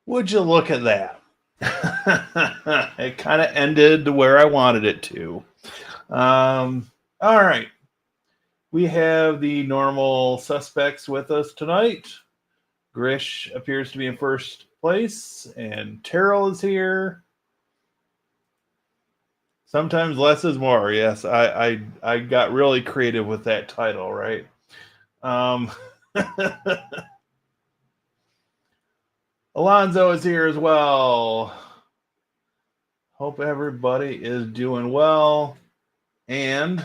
Would you look at that? It kind of ended where I wanted it to. All right. We have the normal suspects with us tonight. Grish appears to be in first place, and Terrell is here. Sometimes less is more. Yes, I got really creative with that title, right? Alonzo is here as well. Hope everybody is doing well. And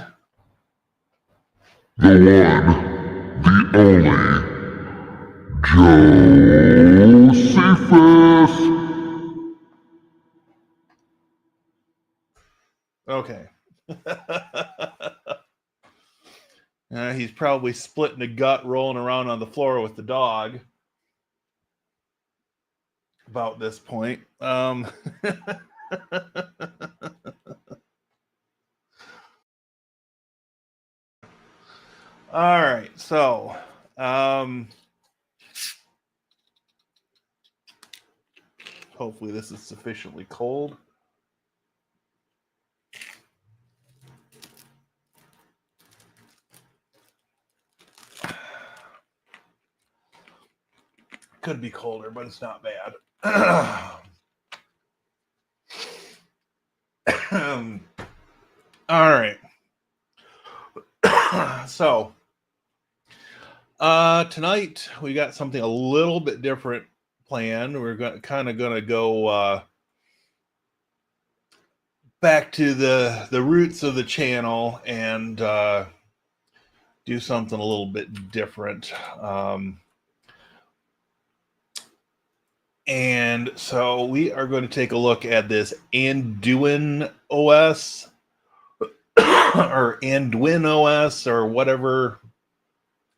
the one, the only, Josephus. Okay. He's probably splitting a gut, rolling around on the floor with the dog. About this point. All right, so hopefully this is sufficiently cold. Could be colder, but it's not bad. All right. So tonight we got something a little bit different planned. We're kind of going to go back to the roots of the channel and do something a little bit different. And so we are going to take a look at this AnduinOS or AnduinOS or whatever,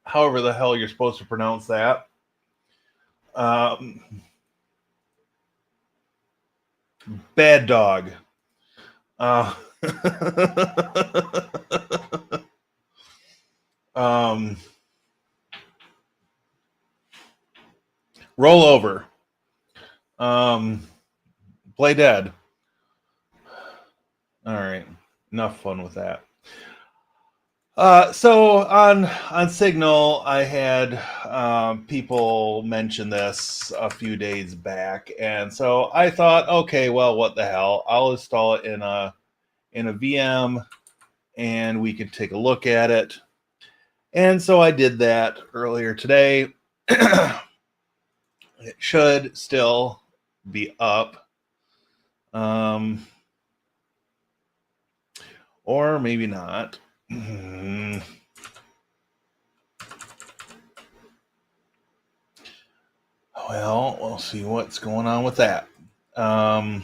however the hell you're supposed to pronounce that. Bad dog. Roll over. Play dead. All right. Enough fun with that. So on Signal, I had people mention this a few days back, and so I thought, okay, well, what the hell? I'll install it in a VM, and we could take a look at it. And so I did that earlier today. It should still be up. Or maybe not. Well, we'll see what's going on with that. For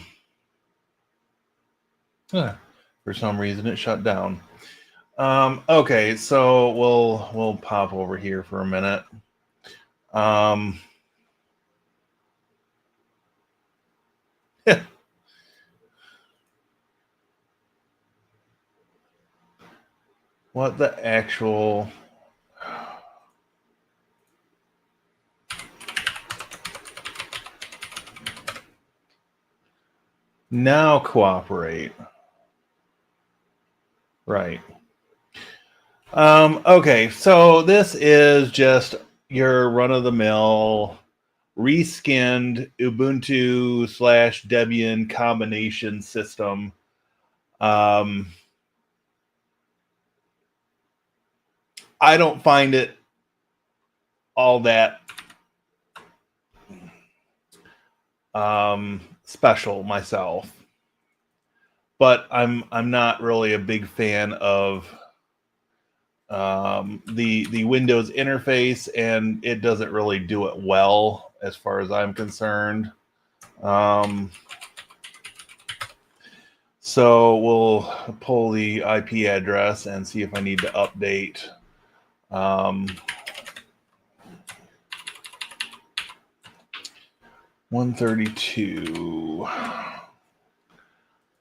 some reason, it shut down. Okay, so we'll pop over here for a minute. What the actual... Now cooperate. Right. Okay, so this is just your run-of-the-mill reskinned Ubuntu / Debian combination system. I don't find it all that special myself, but I'm not really a big fan of the Windows interface, and it doesn't really do it well as far as I'm concerned. So we'll pull the IP address and see if I need to update. 132.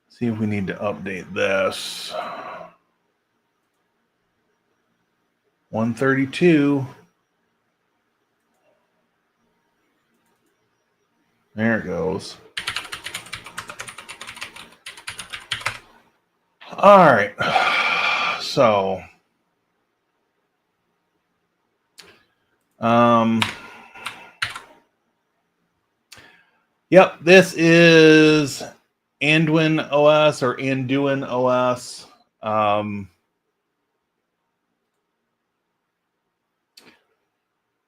See if we need to update this. 132. There it goes. All right. So, yep, this is AnduinOS or AnduinOS.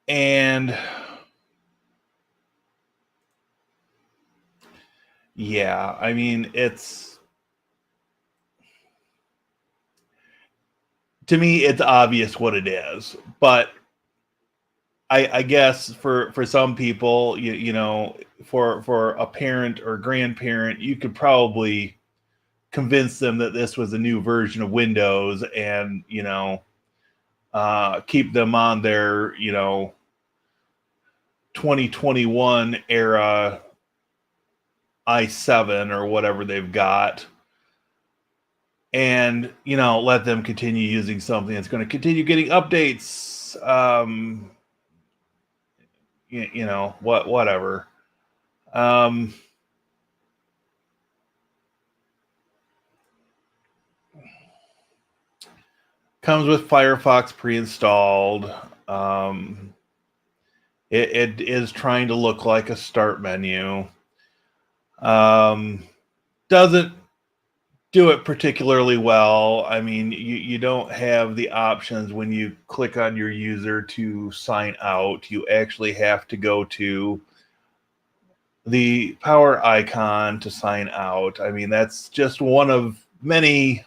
And yeah, I mean, to me, it's obvious what it is, but I guess for some people, you know, for a parent or grandparent, you could probably convince them that this was a new version of Windows, and you know, keep them on their 2021 era i7 or whatever they've got, and you know, let them continue using something that's going to continue getting updates. You know, whatever. Um, Comes with Firefox pre-installed. It is trying to look like a start menu. Doesn't do it particularly well. I mean, you don't have the options when you click on your user to sign out. You actually have to go to the power icon to sign out. I mean, that's just one of many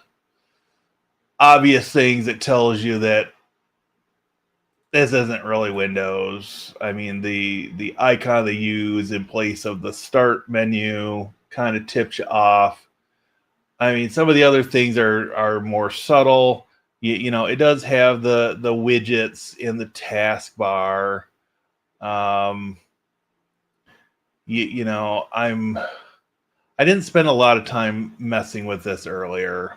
obvious things that tells you that this isn't really Windows. I mean, the icon they use in place of the start menu kind of tips you off. I mean, some of the other things are more subtle. You know, it does have the widgets in the taskbar. Um, you know, I didn't spend a lot of time messing with this earlier,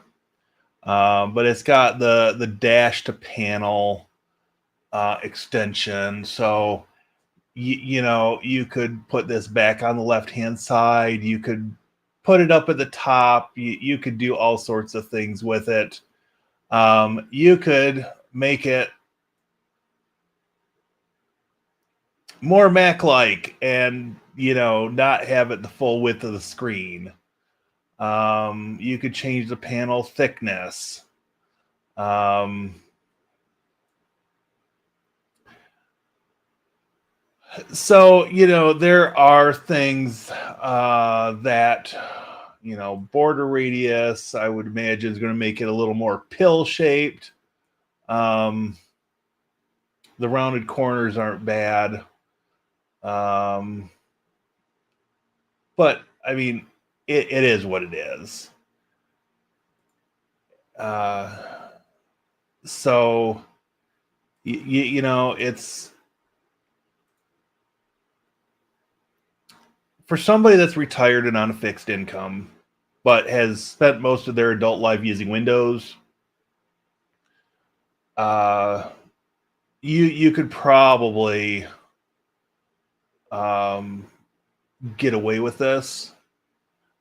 but it's got the dash to panel extension. So you know, you could put this back on the left hand side. You could put it up at the top. You could do all sorts of things with it. You could make it more Mac-like and, you know, not have it the full width of the screen. You could change the panel thickness. So, you know, there are things that, you know, border radius, I would imagine, is going to make it a little more pill-shaped. The rounded corners aren't bad. But, I mean, it is what it is. So, you know, it's for somebody that's retired and on a fixed income, but has spent most of their adult life using Windows. You could probably get away with this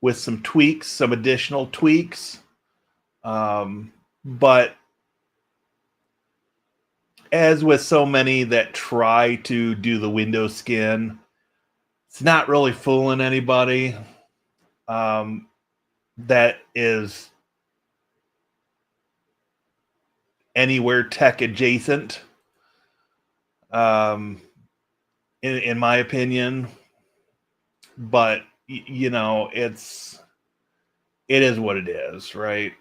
with some tweaks, some additional tweaks. But as with so many that try to do the Windows skin, it's not really fooling anybody. That is anywhere tech adjacent. In my opinion, but you know, it is what it is, right?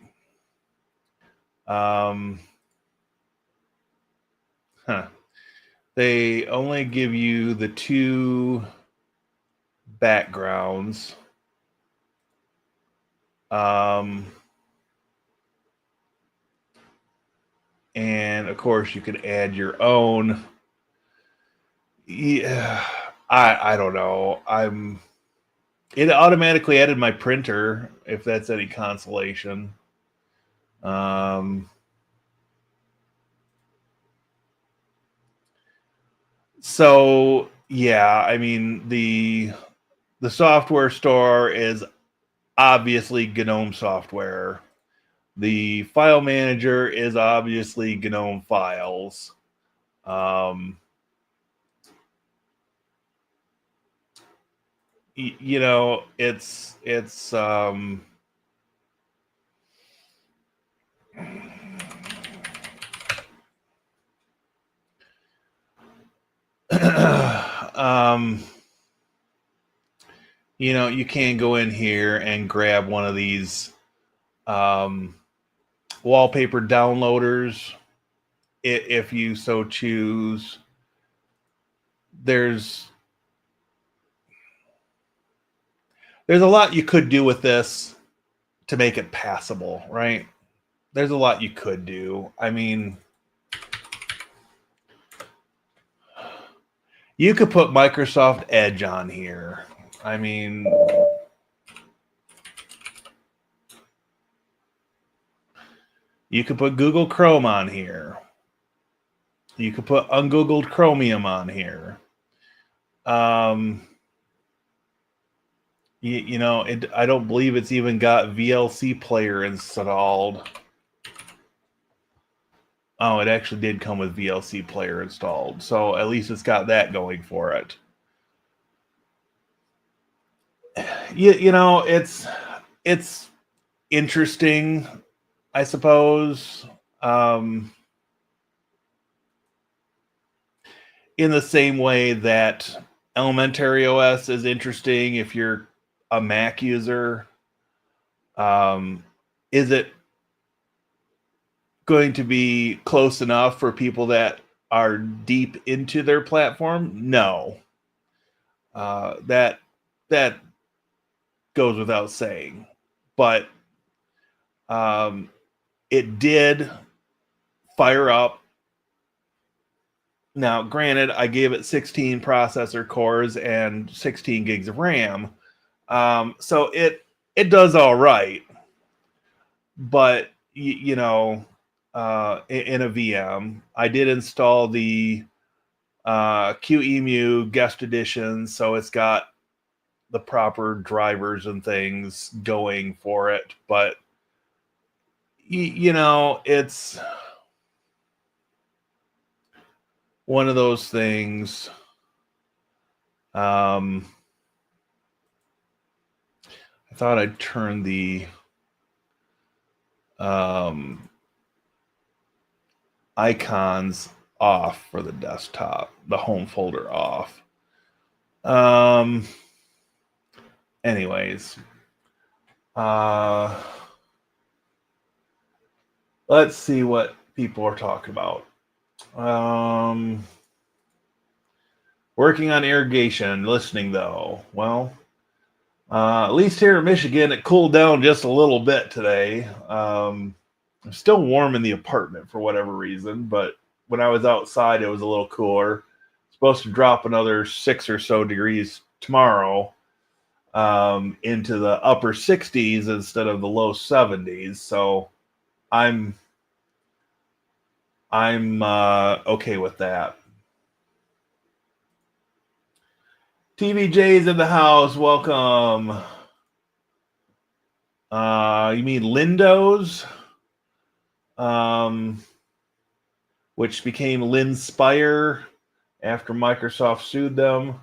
They only give you the two backgrounds. And of course, you could add your own. Yeah, I don't know. It automatically added my printer, if that's any consolation. So yeah, I mean, the software store is obviously GNOME software. The file manager is obviously GNOME files. You know, it's you know, you can go in here and grab one of these wallpaper downloaders if you so choose. There's a lot you could do with this to make it passable, right? There's a lot you could do. I mean, you could put Microsoft Edge on here. I mean, you could put Google Chrome on here. You could put Ungoogled Chromium on here. You know, I don't believe it's even got VLC player installed. Oh, it actually did come with VLC player installed. So at least it's got that going for it. You know, it's interesting, I suppose. In the same way that Elementary OS is interesting if you're a Mac user. Is it going to be close enough for people that are deep into their platform? No. That goes without saying. But it did fire up. Now, granted, I gave it 16 processor cores and 16 gigs of RAM. So it does all right. But, you know, in a VM, I did install the QEMU guest edition, so it's got the proper drivers and things going for it. But, you know, it's one of those things. I thought I'd turn the icons off for the desktop, the home folder off. Anyways, let's see what people are talking about. Working on irrigation, listening though. Well, at least here in Michigan, it cooled down just a little bit today. It's still warm in the apartment for whatever reason, but when I was outside, it was a little cooler. It's supposed to drop another 6 or so degrees tomorrow, into the upper 60s instead of the low 70s. So I'm okay with that. TVJ's in the house. Welcome. You mean Lindo's? Which became Linspire after Microsoft sued them.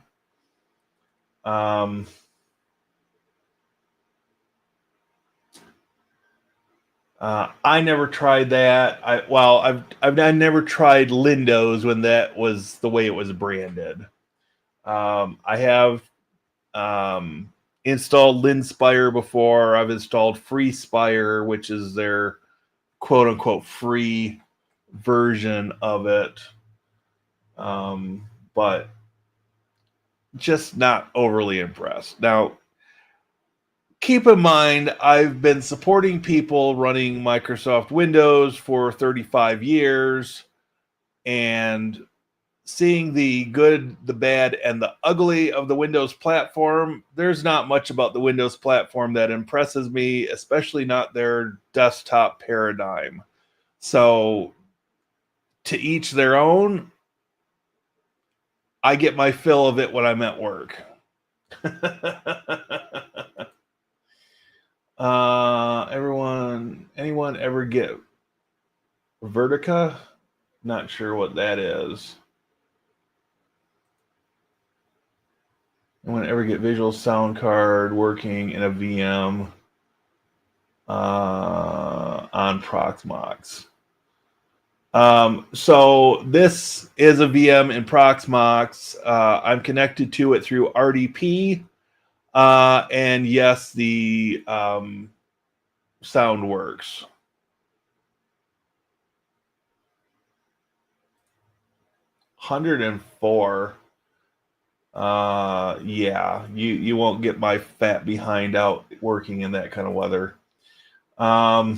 I never tried that. I never tried Lindo's when that was the way it was branded. I have installed Linspire before. I've installed FreeSpire, which is their quote unquote free version of it. But just not overly impressed. Now, keep in mind, I've been supporting people running Microsoft Windows for 35 years, and seeing the good, the bad, and the ugly of the Windows platform. There's not much about the Windows platform that impresses me, especially not their desktop paradigm. So, to each their own. I get my fill of it when I'm at work. Anyone ever get Vertica? Not sure what that is. Anyone ever get Visual Sound Card working in a VM on Proxmox? So this is a VM in Proxmox. I'm connected to it through RDP. And yes, the sound works. $104. Yeah, you won't get my fat behind out working in that kind of weather. I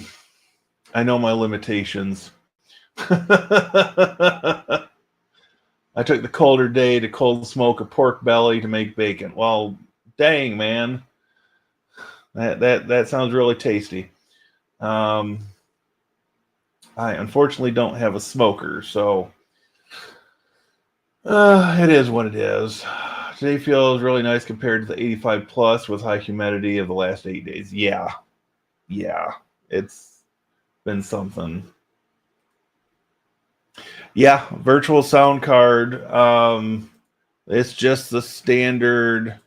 know my limitations. I took the colder day to cold smoke a pork belly to make bacon. Well, dang, man. That sounds really tasty. I unfortunately don't have a smoker, so it is what it is. Today feels really nice compared to the 85 plus with high humidity of the last 8 days. Yeah, it's been something. Yeah, virtual sound card. It's just the standard.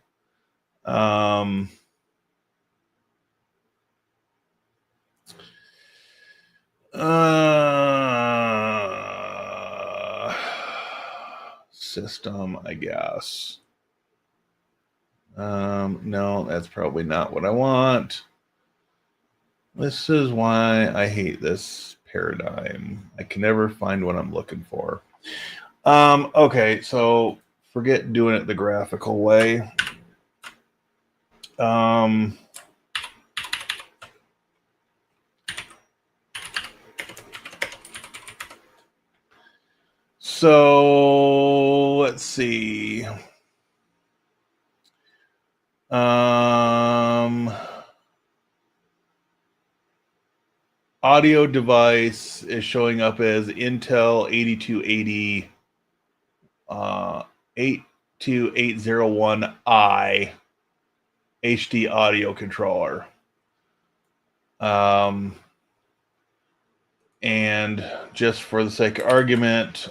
System, I guess. No, that's probably not what I want. This is why I hate this paradigm. I can never find what I'm looking for. Okay, so forget doing it the graphical way. So let's see. Audio device is showing up as Intel 8280 82801i HD audio controller. And just for the sake of argument,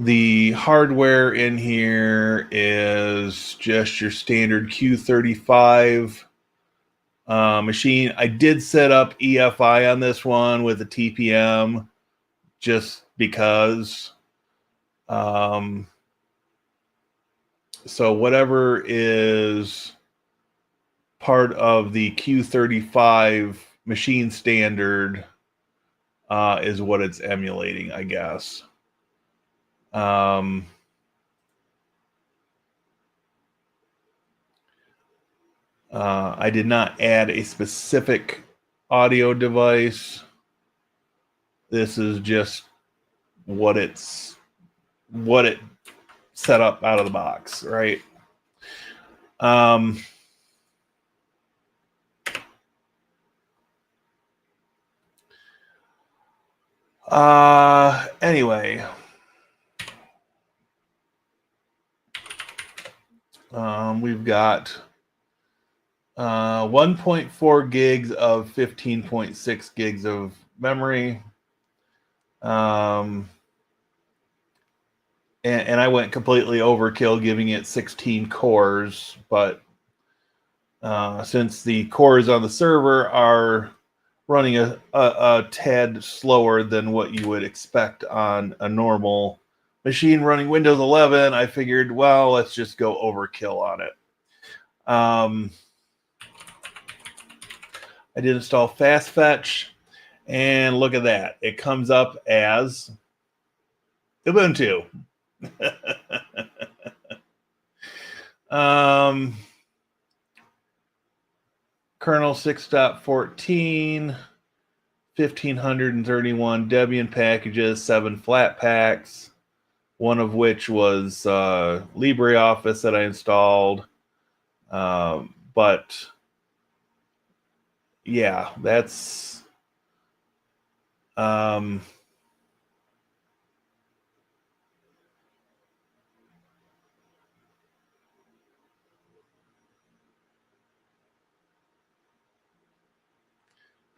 the hardware in here is just your standard Q35 machine. I did set up EFI on this one with a TPM just because. So whatever is part of the Q35 machine standard is what it's emulating, I guess. I did not add a specific audio device. This is just what it set up out of the box, right? Anyway, we've got 1.4 gigs of 15.6 gigs of memory. And I went completely overkill giving it 16 cores, but since the cores on the server are running a tad slower than what you would expect on a normal machine running Windows 11, I figured, well, let's just go overkill on it. I did install Fast Fetch, and look at that. It comes up as Ubuntu. Kernel 6.14, 1,531 Debian packages, 7 flat packs, one of which was LibreOffice that I installed. But yeah, that's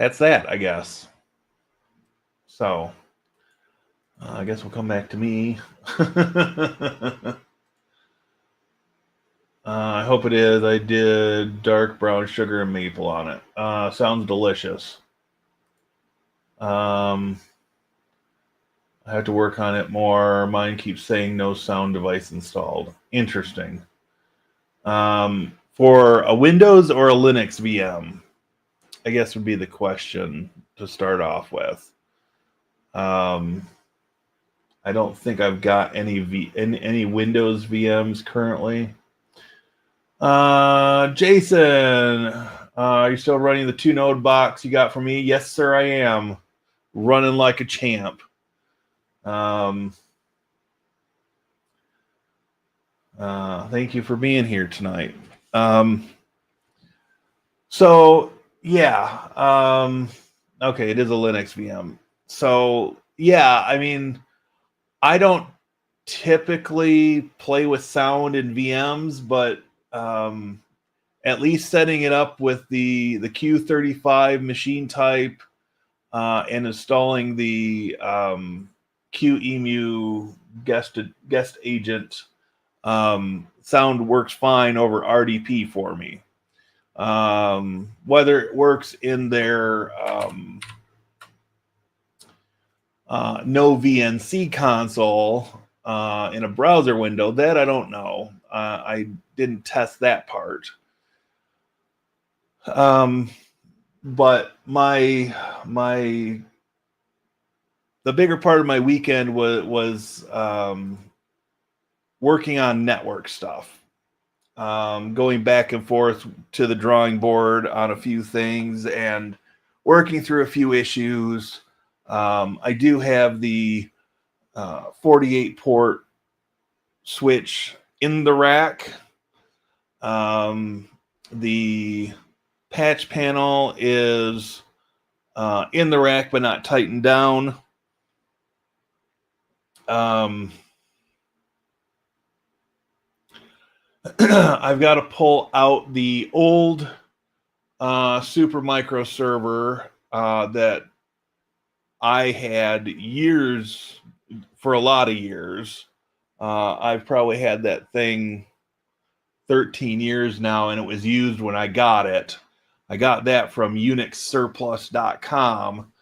that's that, I guess. So I guess we'll come back to me. I hope it is. I did dark brown sugar and maple on it. Sounds delicious. I have to work on it more. Mine keeps saying no sound device installed. Interesting. For a Windows or a Linux VM, I guess would be the question to start off with. I don't think I've got any Windows VMs currently. Jason, are you still running the 2-node box you got for me? Yes, sir, I am. Running like a champ. Thank you for being here tonight. So, yeah. Okay, it is a Linux VM. So, yeah, I mean, I don't typically play with sound in VMs, but at least setting it up with the Q35 machine type and installing the QEMU guest agent, sound works fine over RDP for me. Whether it works in their no VNC console in a browser window, that I don't know. I didn't test that part. But the bigger part of my weekend was working on network stuff, going back and forth to the drawing board on a few things and working through a few issues. I do have the 48 port switch in the rack. The patch panel is in the rack but not tightened down. I've got to pull out the old Super Micro server that I had for a lot of years. I've probably had that thing 13 years now, and it was used when I got it. I got that from UnixSurplus.com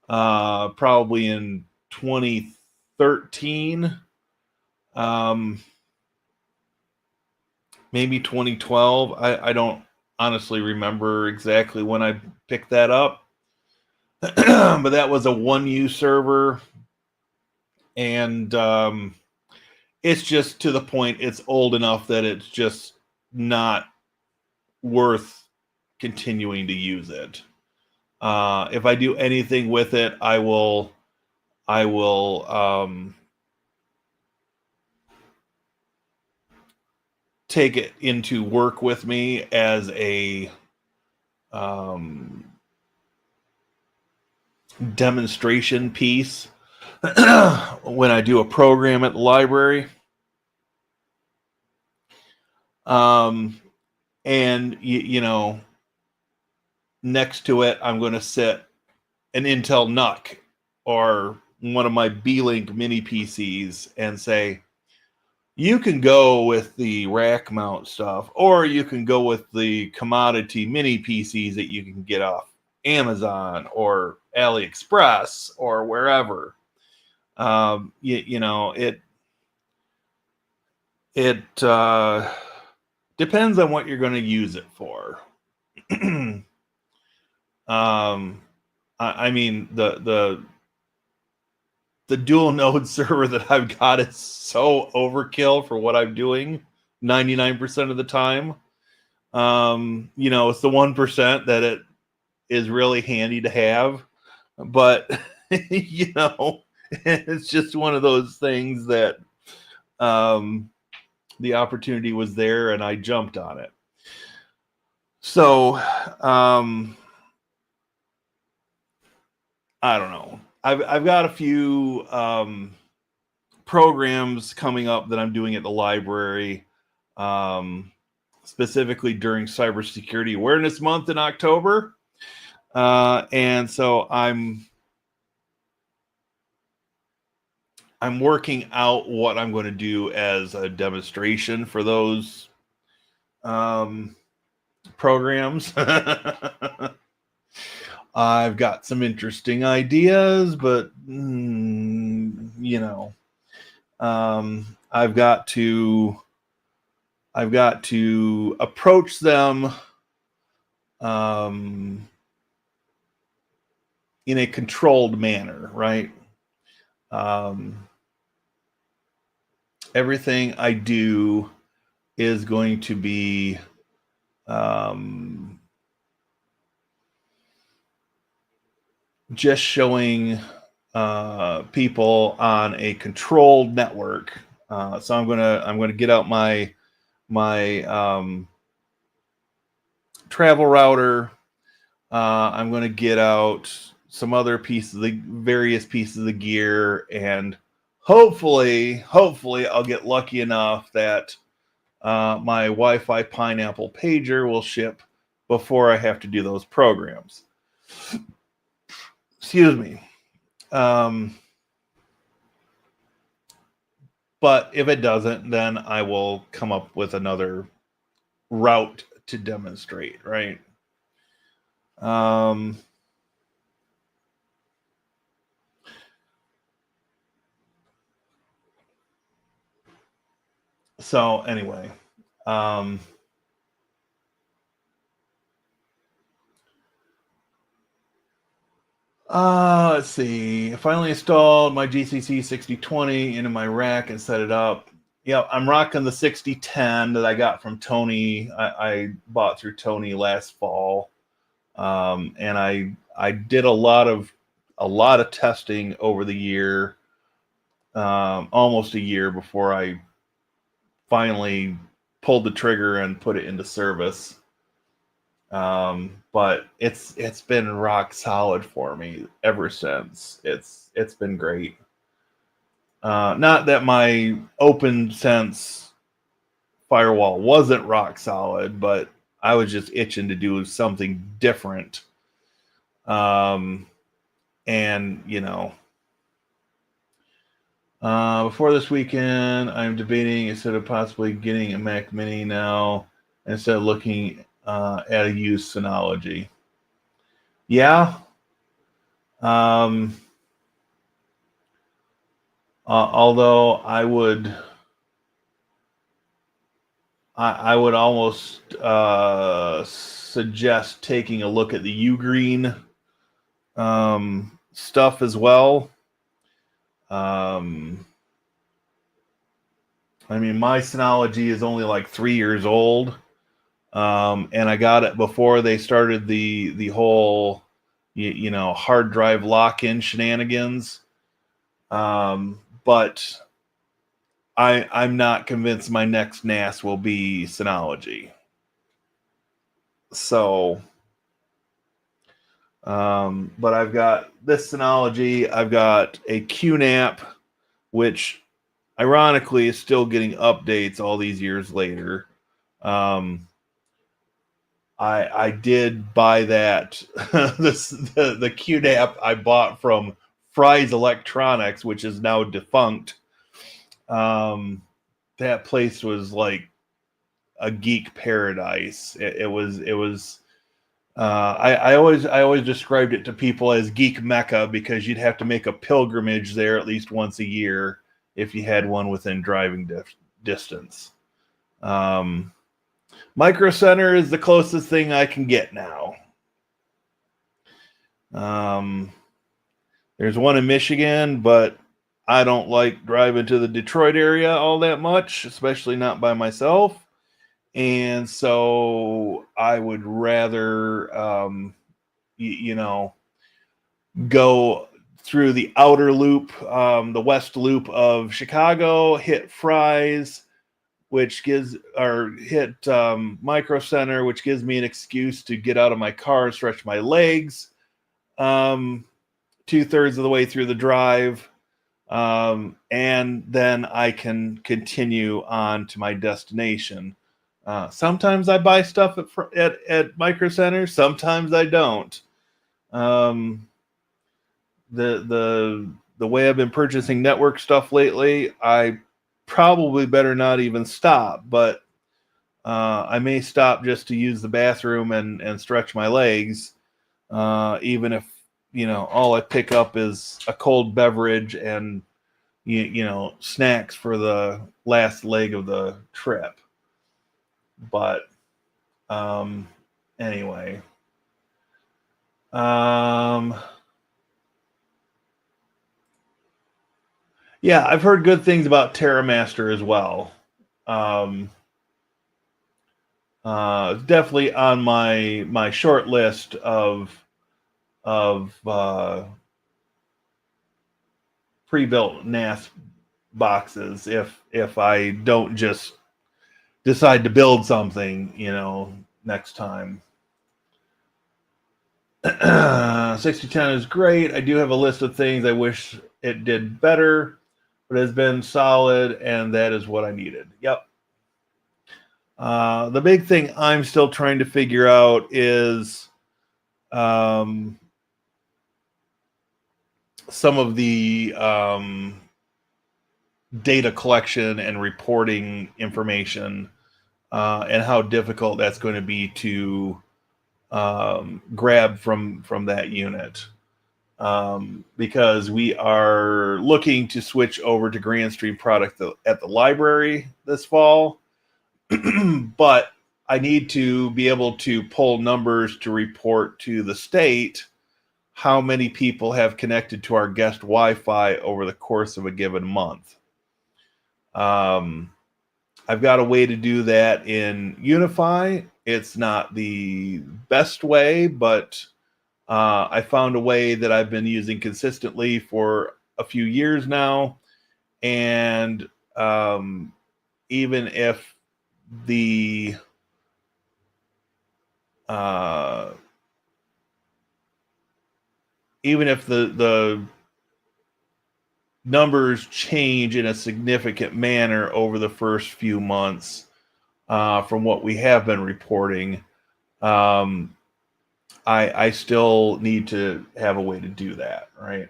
probably in 2013. Maybe 2012. I don't honestly remember exactly when I picked that up. But that was a 1U server. And it's just to the point, it's old enough that it's just not worth continuing to use it. If I do anything with it, I will take it into work with me as a demonstration piece when I do a program at the library. And you know, next to it, I'm going to set an Intel NUC or one of my B-Link mini PCs and say, you can go with the rack mount stuff, or you can go with the commodity mini PCs that you can get off Amazon or AliExpress or wherever. You know, it depends on what you're going to use it for. I mean, the dual node server that I've got is so overkill for what I'm doing 99% of the time. You know, it's the 1% that it is really handy to have, but you know, it's just one of those things that the opportunity was there and I jumped on it. So I don't know. I've got a few programs coming up that I'm doing at the library, specifically during Cybersecurity Awareness Month in October. And so I'm working out what I'm going to do as a demonstration for those programs. I've got some interesting ideas, but I've got to approach them in a controlled manner, right? Everything I do is going to be just showing people on a controlled network. So I'm gonna get out my travel router. I'm gonna get out some other pieces, the various pieces of gear, and hopefully I'll get lucky enough that my Wi-Fi Pineapple pager will ship before I have to do those programs. Excuse me. But if it doesn't, then I will come up with another route to demonstrate, right? So anyway, let's see. I finally installed my GCC 6020 into my rack and set it up. Yeah, I'm rocking the 6010 that I got from Tony. I bought through Tony last fall, and I did a lot of testing over the year, almost a year before I finally pulled the trigger and put it into service. But it's been rock solid for me ever since. It's been great. Not that my OpenSense firewall wasn't rock solid, but I was just itching to do something different. And before this weekend, I'm debating instead of possibly getting a Mac Mini now, instead of looking at a used Synology. Yeah. Although I would almost suggest taking a look at the Ugreen stuff as well. I mean, my Synology is only like 3 years old, and I got it before they started the whole hard drive lock-in shenanigans. But I'm not convinced my next NAS will be Synology. So, but I've got this Synology. I've got a QNAP, which ironically is still getting updates all these years later. I did buy that the QNAP I bought from Fry's Electronics, which is now defunct. That place was like a geek paradise. It was. I always described it to people as geek mecca because you'd have to make a pilgrimage there at least once a year if you had one within driving distance. Micro Center is the closest thing I can get now. There's one in Michigan, but I don't like driving to the Detroit area all that much, especially not by myself. And so I would rather, go through the outer loop, the west loop of Chicago, hit Fry's, hit Micro Center, which gives me an excuse to get out of my car and stretch my legs 2/3 of the way through the drive. And then I can continue on to my destination. Sometimes I buy stuff at Micro Center, sometimes I don't. The way I've been purchasing network stuff lately, I probably better not even stop. But I may stop just to use the bathroom and stretch my legs, even if all I pick up is a cold beverage and snacks for the last leg of the trip. But anyway, um, yeah, I've heard good things about TerraMaster as well. Um, Definitely on my short list of pre-built NAS boxes if I don't just decide to build something, next time. 6010 is great. I do have a list of things I wish it did better, but it has been solid, and that is what I needed. Yep. The big thing I'm still trying to figure out is some of the data collection and reporting information, and how difficult that's going to be to grab from that unit. Because we are looking to switch over to Grandstream product at the library this fall. But I need to be able to pull numbers to report to the state how many people have connected to our guest Wi-Fi over the course of a given month. I've got a way to do that in Unify. It's not the best way, but I found a way that I've been using consistently for a few years now. And even if the the numbers change in a significant manner over the first few months, from what we have been reporting, I still need to have a way to do that, right?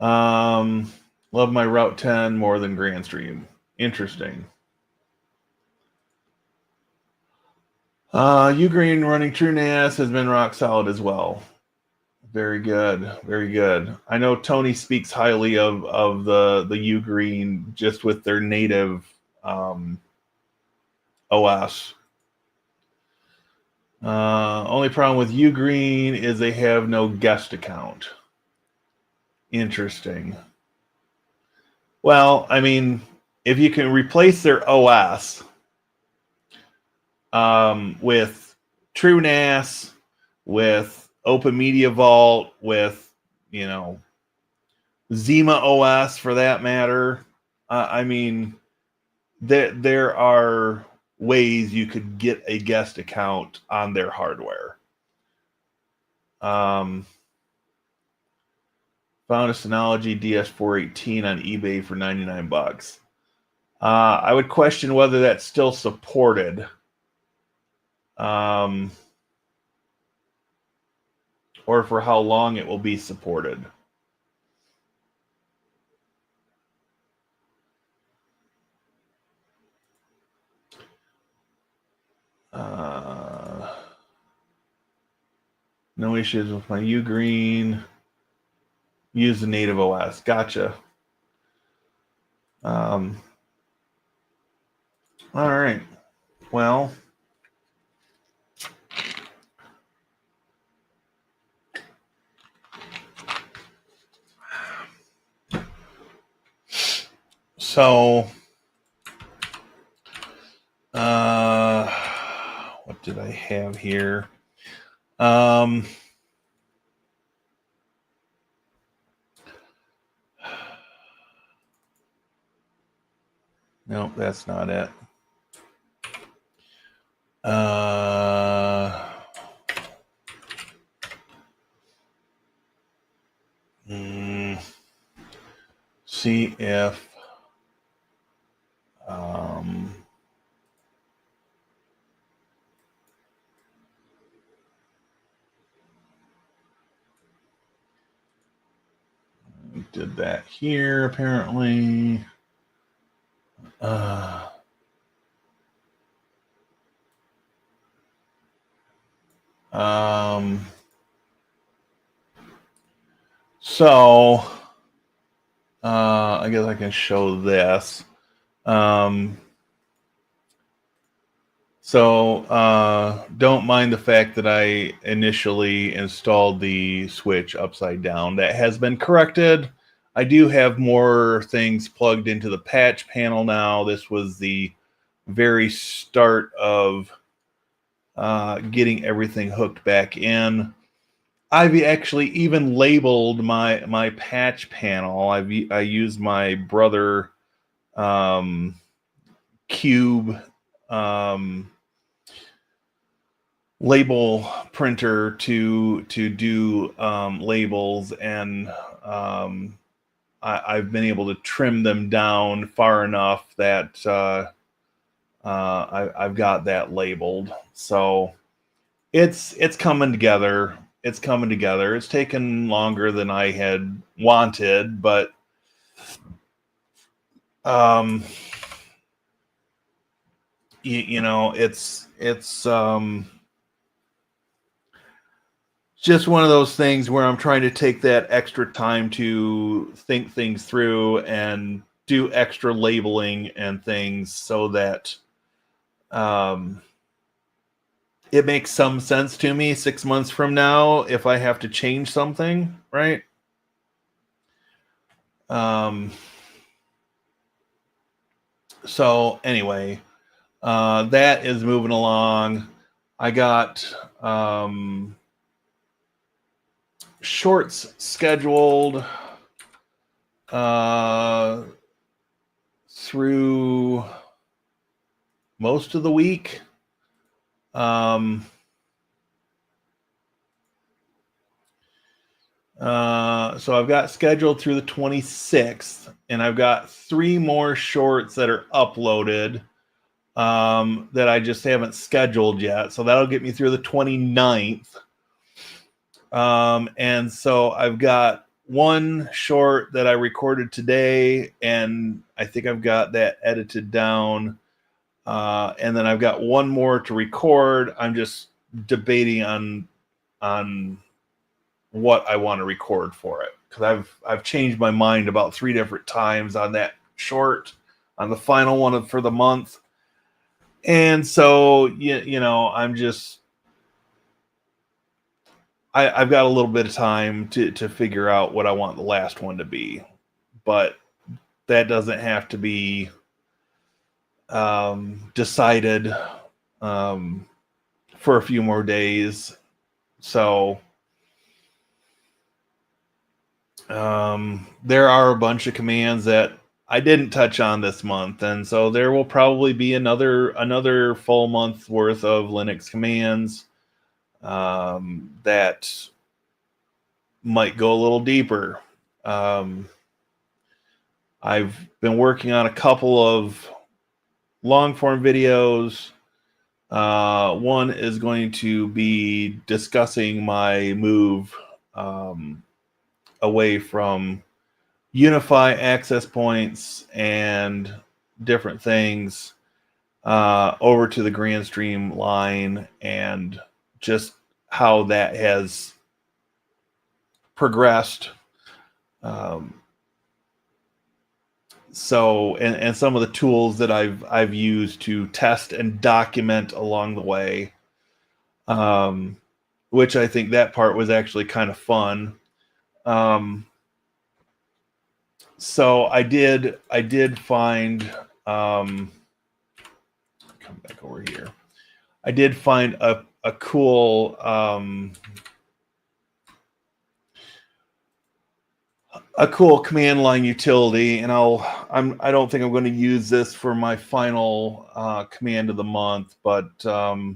Love my Route 10 more than Grandstream. Interesting. Ugreen running TrueNAS has been rock solid as well. Very good, very good. I know Tony speaks highly of the Ugreen just with their native OS. Only problem with Ugreen is they have no guest account. Interesting. Well, I mean, if you can replace their OS with TrueNAS, with Open Media Vault, with Zima OS for that matter. I mean, there are ways you could get a guest account on their hardware. Found a Synology DS418 on eBay for $99. I would question whether that's still supported. Or for how long it will be supported. No issues with my Ugreen. Use the native OS. Gotcha. All right. Well, so what did I have here? Nope, that's not it. See if did that here apparently. So I guess I can show this. So don't mind the fact that I initially installed the switch upside down. That has been corrected. I do have more things plugged into the patch panel now. This was the very start of getting everything hooked back in. I've actually even labeled my patch panel. I used my brother Cube label printer to do labels, and I've been able to trim them down far enough that I've got that labeled. So it's coming together. It's coming together. It's taken longer than I had wanted, but you know, it's just one of those things where I'm trying to take that extra time to think things through and do extra labeling and things so that it makes some sense to me 6 months from now if I have to change something, right? So anyway, that is moving along. I got shorts scheduled through most of the week. So I've got scheduled through the 26th, and I've got 3 more shorts that are uploaded that I just haven't scheduled yet. So that'll get me through the 29th. And so I've got 1 short that I recorded today, and I think I've got that edited down. And then I've got 1 more to record. I'm just debating on what I want to record for it, because I've changed my mind about 3 different times on that short, on the final one for the month. And so you know, I've got a little bit of time to figure out what I want the last one to be, but that doesn't have to be decided for a few more days. So there are a bunch of commands that I didn't touch on this month, and so there will probably be another full month worth of Linux commands that might go a little deeper. I've been working on a couple of long form videos. One is going to be discussing my move away from unify access points and different things over to the Grand Stream line, and just how that has progressed. So and some of the tools that I've used to test and document along the way, which I think that part was actually kind of fun. So I did find come back over here. I did find a cool command line utility, and I don't think I'm going to use this for my final command of the month, but the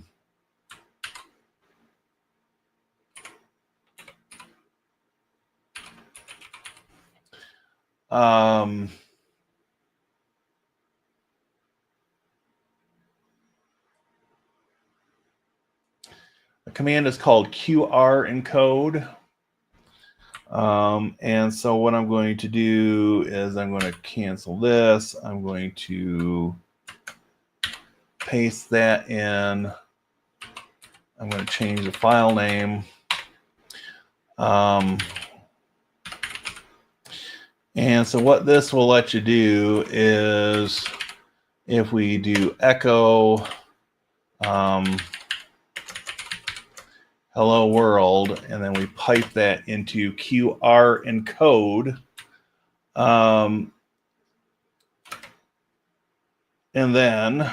command is called QR encode. And so what I'm going to do is I'm going to cancel this. I'm going to paste that in. I'm going to change the file name. And so what this will let you do is if we do echo hello world, and then we pipe that into QR encode, and then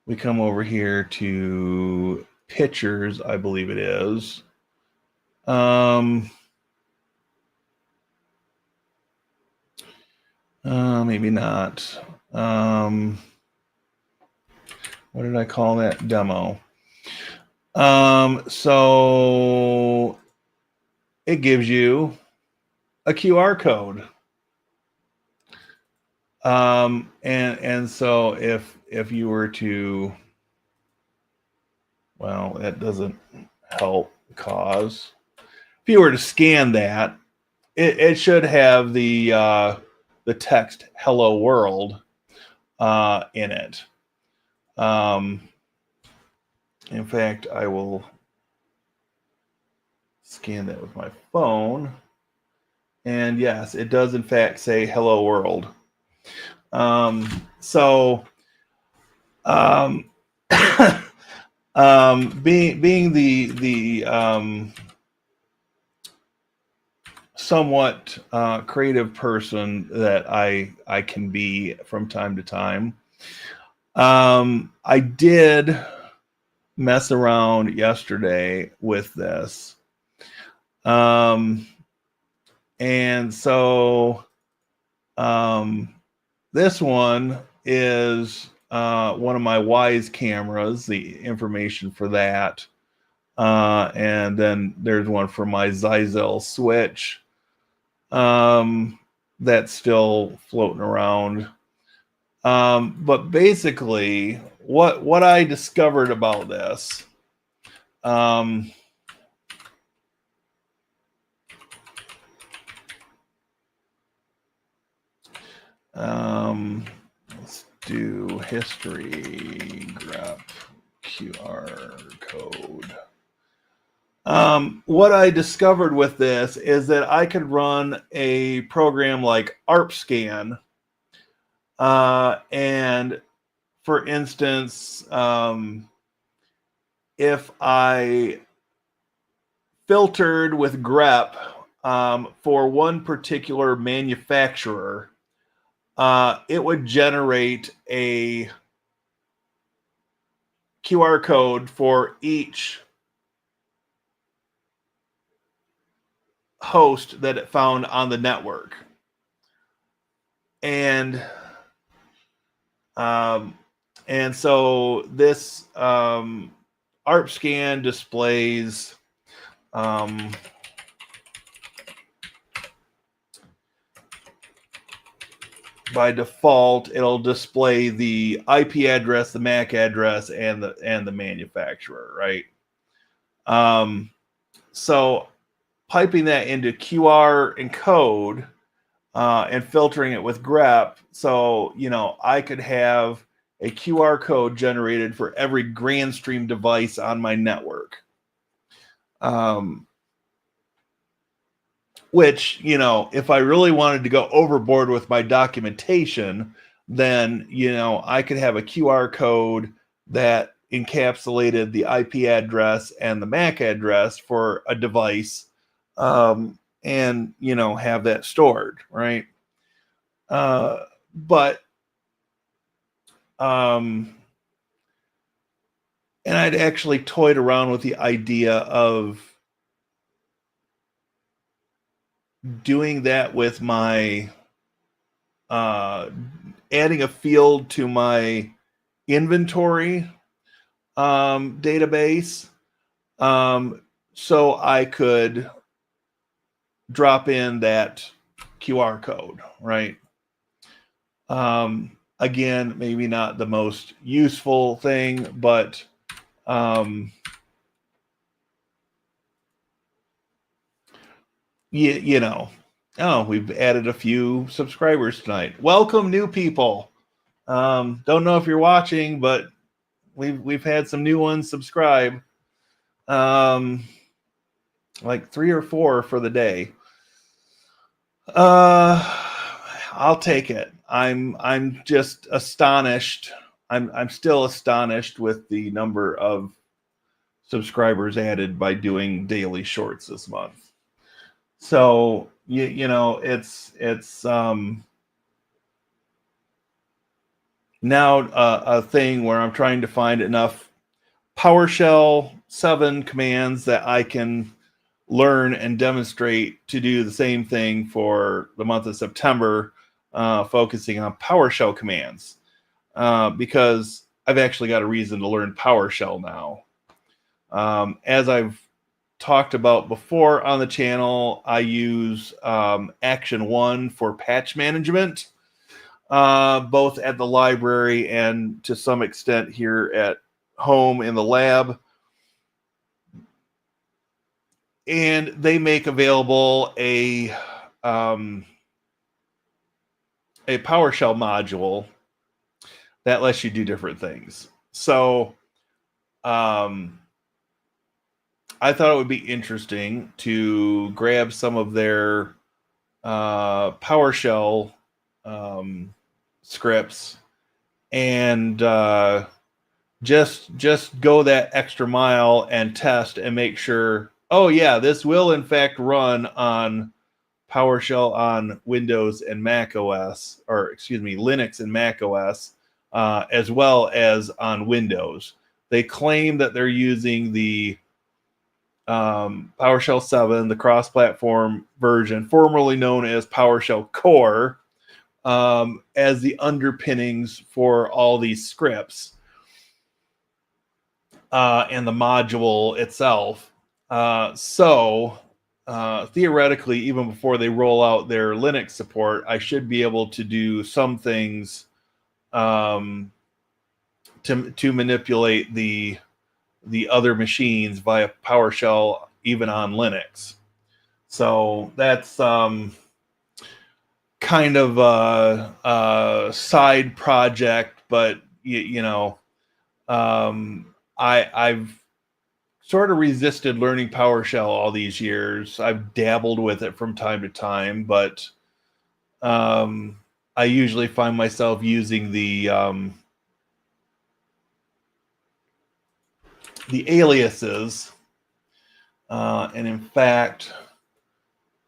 we come over here to pictures, I believe it is. Maybe not. What did I call that? Demo. So it gives you a QR code. And so if you were to, well, that doesn't help cause. If you were to scan that, it should have the text "Hello World" in it. In fact, I will scan that with my phone, and yes, it does in fact say "Hello World." Being the somewhat creative person that I can be from time to time, I did mess around yesterday with this, and so this one is one of my Wise cameras, the information for that. And then there's one for my Zyzel switch that's still floating around. But basically, what I discovered about this, let's do history grep QR code. What I discovered with this is that I could run a program like ARPScan, and for instance, if I filtered with grep for one particular manufacturer, it would generate a QR code for each host that it found on the network. And so this ARPScan displays by default, it'll display the IP address, the MAC address, and the manufacturer, right? So piping that into QR encode and filtering it with grep, so I could have a QR code generated for every Grandstream device on my network. Which, if I really wanted to go overboard with my documentation, then, I could have a QR code that encapsulated the IP address and the MAC address for a device, and, have that stored, right? But, and I'd actually toyed around with the idea of doing that with my adding a field to my inventory database, so I could drop in that QR code, right? Again, maybe not the most useful thing, but you know, oh, we've added a few subscribers tonight. Welcome, new people. Don't know if you're watching, but we've had some new ones subscribe. Like 3 or 4 for the day. I'll take it. I'm just astonished. I'm still astonished with the number of subscribers added by doing daily shorts this month. So you know it's now a thing where I'm trying to find enough PowerShell 7 commands that I can learn and demonstrate to do the same thing for the month of September, focusing on PowerShell commands, because I've actually got a reason to learn PowerShell now. As I've talked about before on the channel, I use Action 1 for patch management, both at the library and to some extent here at home in the lab. And they make available a PowerShell module that lets you do different things. So I thought it would be interesting to grab some of their PowerShell scripts and just go that extra mile and test and make sure, oh yeah, this will in fact run on PowerShell on Windows and Mac OS, or excuse me, Linux and Mac OS, as well as on Windows. They claim that they're using the PowerShell 7, the cross-platform version, formerly known as PowerShell Core, as the underpinnings for all these scripts and the module itself. So theoretically, even before they roll out their Linux support, I should be able to do some things to manipulate the other machines via PowerShell, even on Linux. So that's kind of a side project, but I've sort of resisted learning PowerShell all these years. I've dabbled with it from time to time, but I usually find myself using the aliases. And in fact,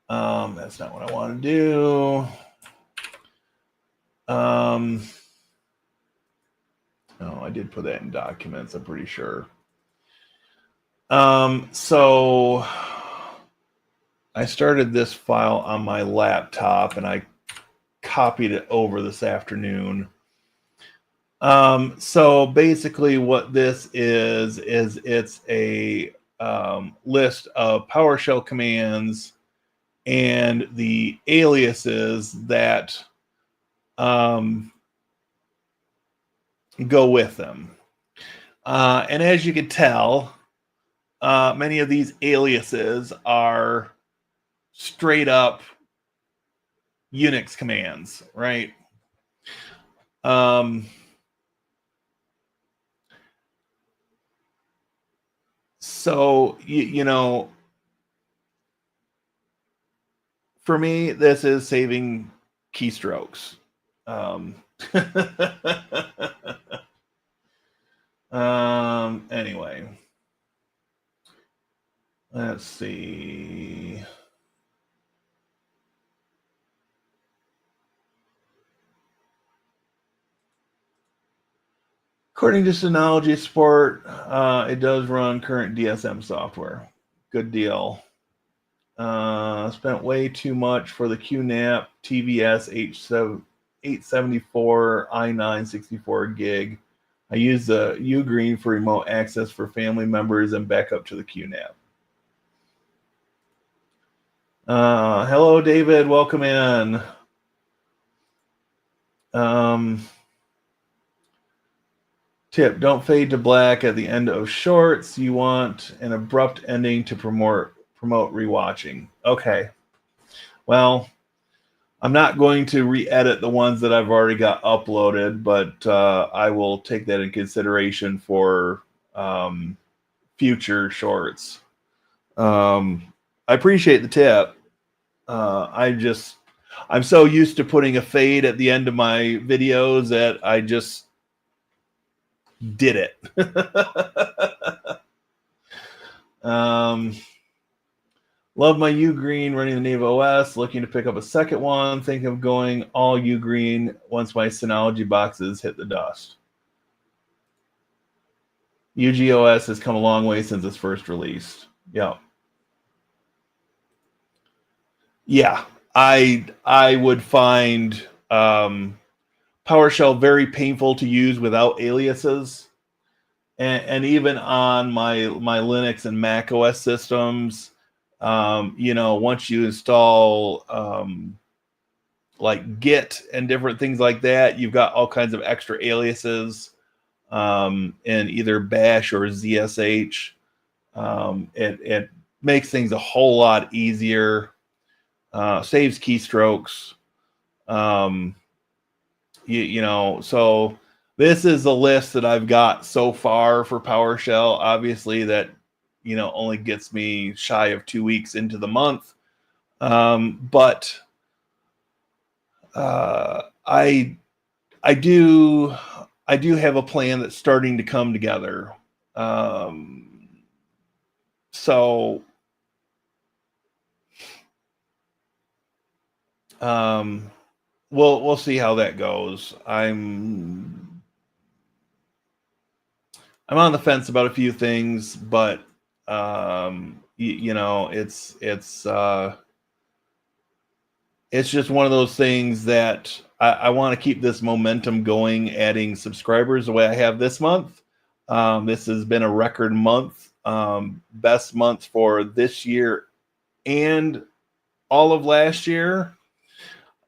that's not what I want to do. No, I did put that in documents, I'm pretty sure. So I started this file on my laptop and I copied it over this afternoon. So basically what this is it's a list of PowerShell commands and the aliases that go with them. And as you can tell, many of these aliases are straight up Unix commands, right? So, for me, this is saving keystrokes. Anyway, let's see. According to Synology Support, it does run current DSM software. Good deal. Spent way too much for the QNAP TVS H874 i9 64 gig. I use the Ugreen for remote access for family members and backup to the QNAP. Hello, David. Welcome in. Tip, don't fade to black at the end of shorts. You want an abrupt ending to promote rewatching. Okay. Well, I'm not going to re-edit the ones that I've already got uploaded, but I will take that in consideration for future shorts. I appreciate the tip. I'm so used to putting a fade at the end of my videos that I just did it. Love my Ugreen running the native OS. Looking to pick up a second one. Thinking of going all Ugreen once my Synology boxes hit the dust. UGOS has come a long way since its first release. Yeah. Yeah. I would find PowerShell very painful to use without aliases. And even on my Linux and Mac OS systems, once you install like Git and different things like that, you've got all kinds of extra aliases in either Bash or ZSH. It makes things a whole lot easier, saves keystrokes. So this is the list that I've got so far for PowerShell. Obviously, that only gets me shy of 2 weeks into the month, but I do have a plan that's starting to come together. So we'll see how that goes. I'm on the fence about a few things, but it's just one of those things that I want to keep this momentum going, adding subscribers the way I have this month. This has been a record month, best month for this year and all of last year,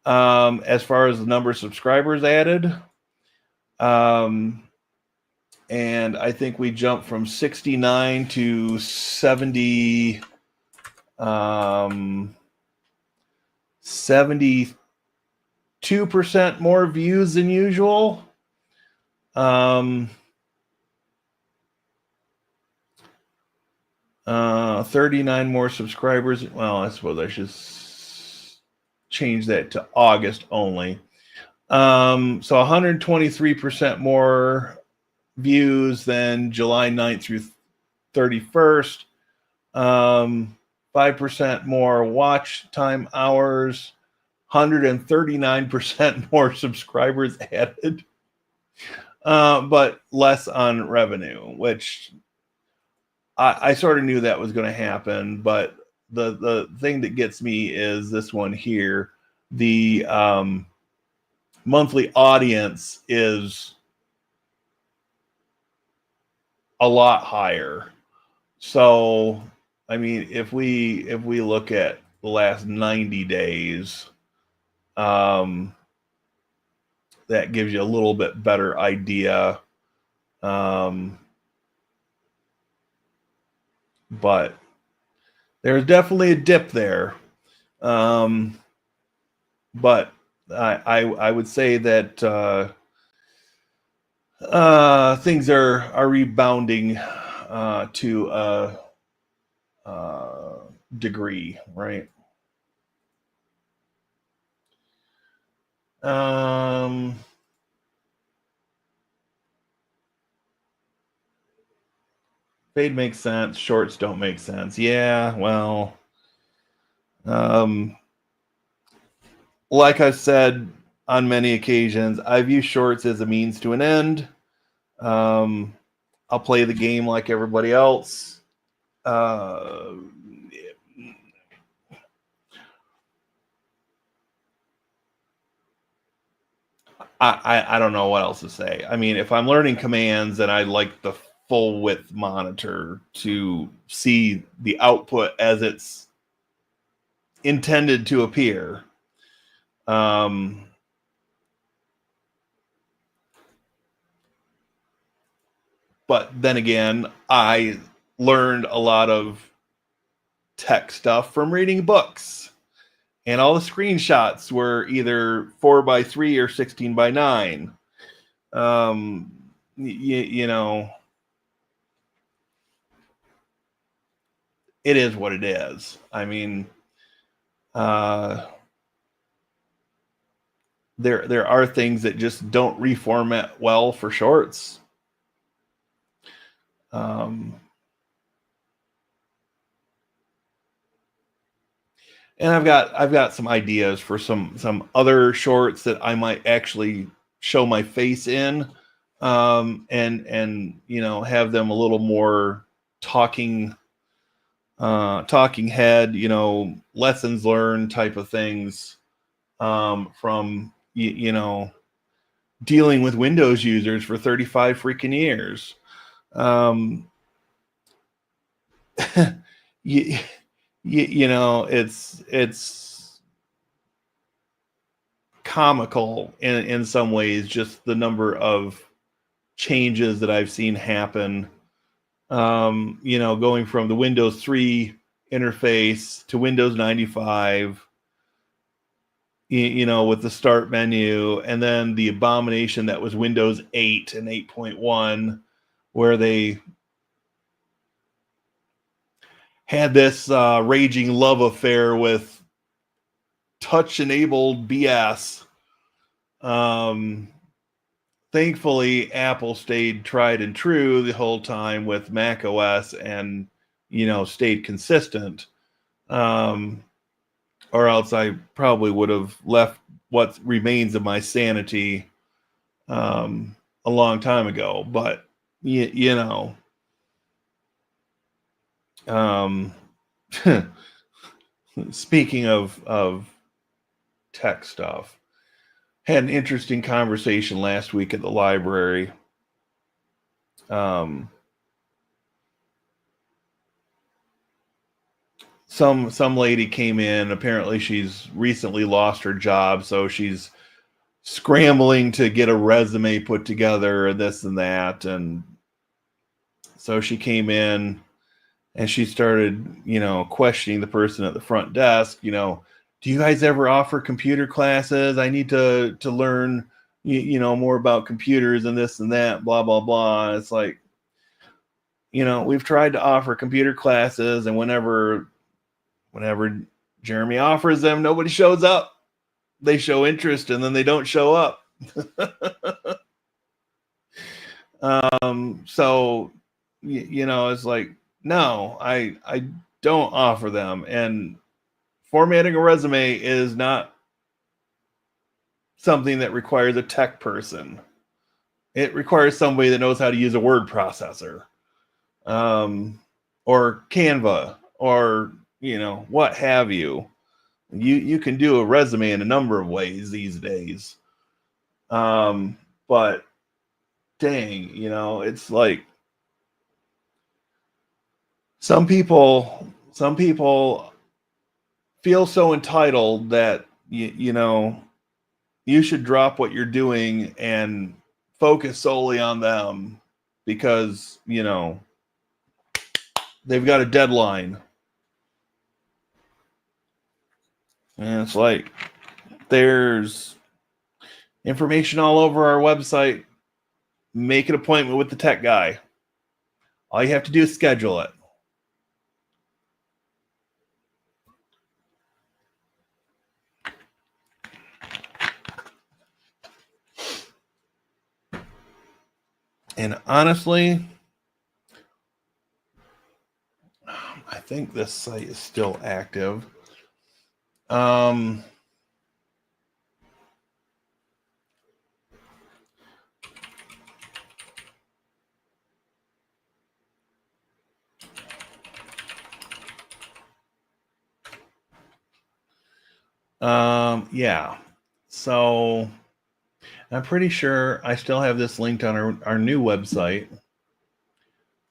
as far as the number of subscribers added. And I think we jumped from 69 to 70, 72% more views than usual. 39 more subscribers. Well, I suppose I should change that to August only. So 123% more views than July 9th through 31st. 5% more watch time hours. 139% more subscribers added. But less on revenue, which I sort of knew that was going to happen. But the thing that gets me is this one here. The monthly audience is a lot higher. So, I mean, if we look at the last 90 days, that gives you a little bit better idea. But there's definitely a dip there. But I would say that things are rebounding to a degree, right? Fade makes sense. Shorts don't make sense. Yeah, well, like I've said on many occasions, I view shorts as a means to an end. I'll play the game like everybody else. I don't know what else to say. I mean, if I'm learning commands, then I like the full width monitor to see the output as it's intended to appear. But then again, I learned a lot of tech stuff from reading books. and all the screenshots were either 4:3 or 16:9. You know, it is what it is. I mean, there are things that just don't reformat well for shorts. And I've got some ideas for some other shorts that I might actually show my face in, and have them a little more talking head, lessons learned type of things, from dealing with Windows users for 35 freaking years. It's comical in some ways, just the number of changes that I've seen happen. Going from the Windows 3 interface to Windows 95, with the start menu, and then the abomination that was Windows 8 and 8.1, where they had this raging love affair with touch-enabled BS. Thankfully, Apple stayed tried and true the whole time with Mac OS, and stayed consistent. Or else I probably would have left what remains of my sanity a long time ago. But speaking of tech stuff, had an interesting conversation last week at the library. Some lady came in. Apparently she's recently lost her job, so she's scrambling to get a resume put together and this and that. And so she came in and she started, questioning the person at the front desk, do you guys ever offer computer classes? I need to learn, more about computers and this and that, blah, blah, blah. And it's like, we've tried to offer computer classes, and whenever Jeremy offers them, nobody shows up. They show interest and then they don't show up. So, it's like, no, I don't offer them. And formatting a resume is not something that requires a tech person. It requires somebody that knows how to use a word processor, or Canva, or what have you. You can do a resume in a number of ways these days. But dang, it's like some people feel so entitled that you should drop what you're doing and focus solely on them because they've got a deadline. And it's like, there's information all over our website. Make an appointment with the tech guy. All you have to do is schedule it. And honestly, I think this site is still active. Yeah. So I'm pretty sure I still have this linked on our new website.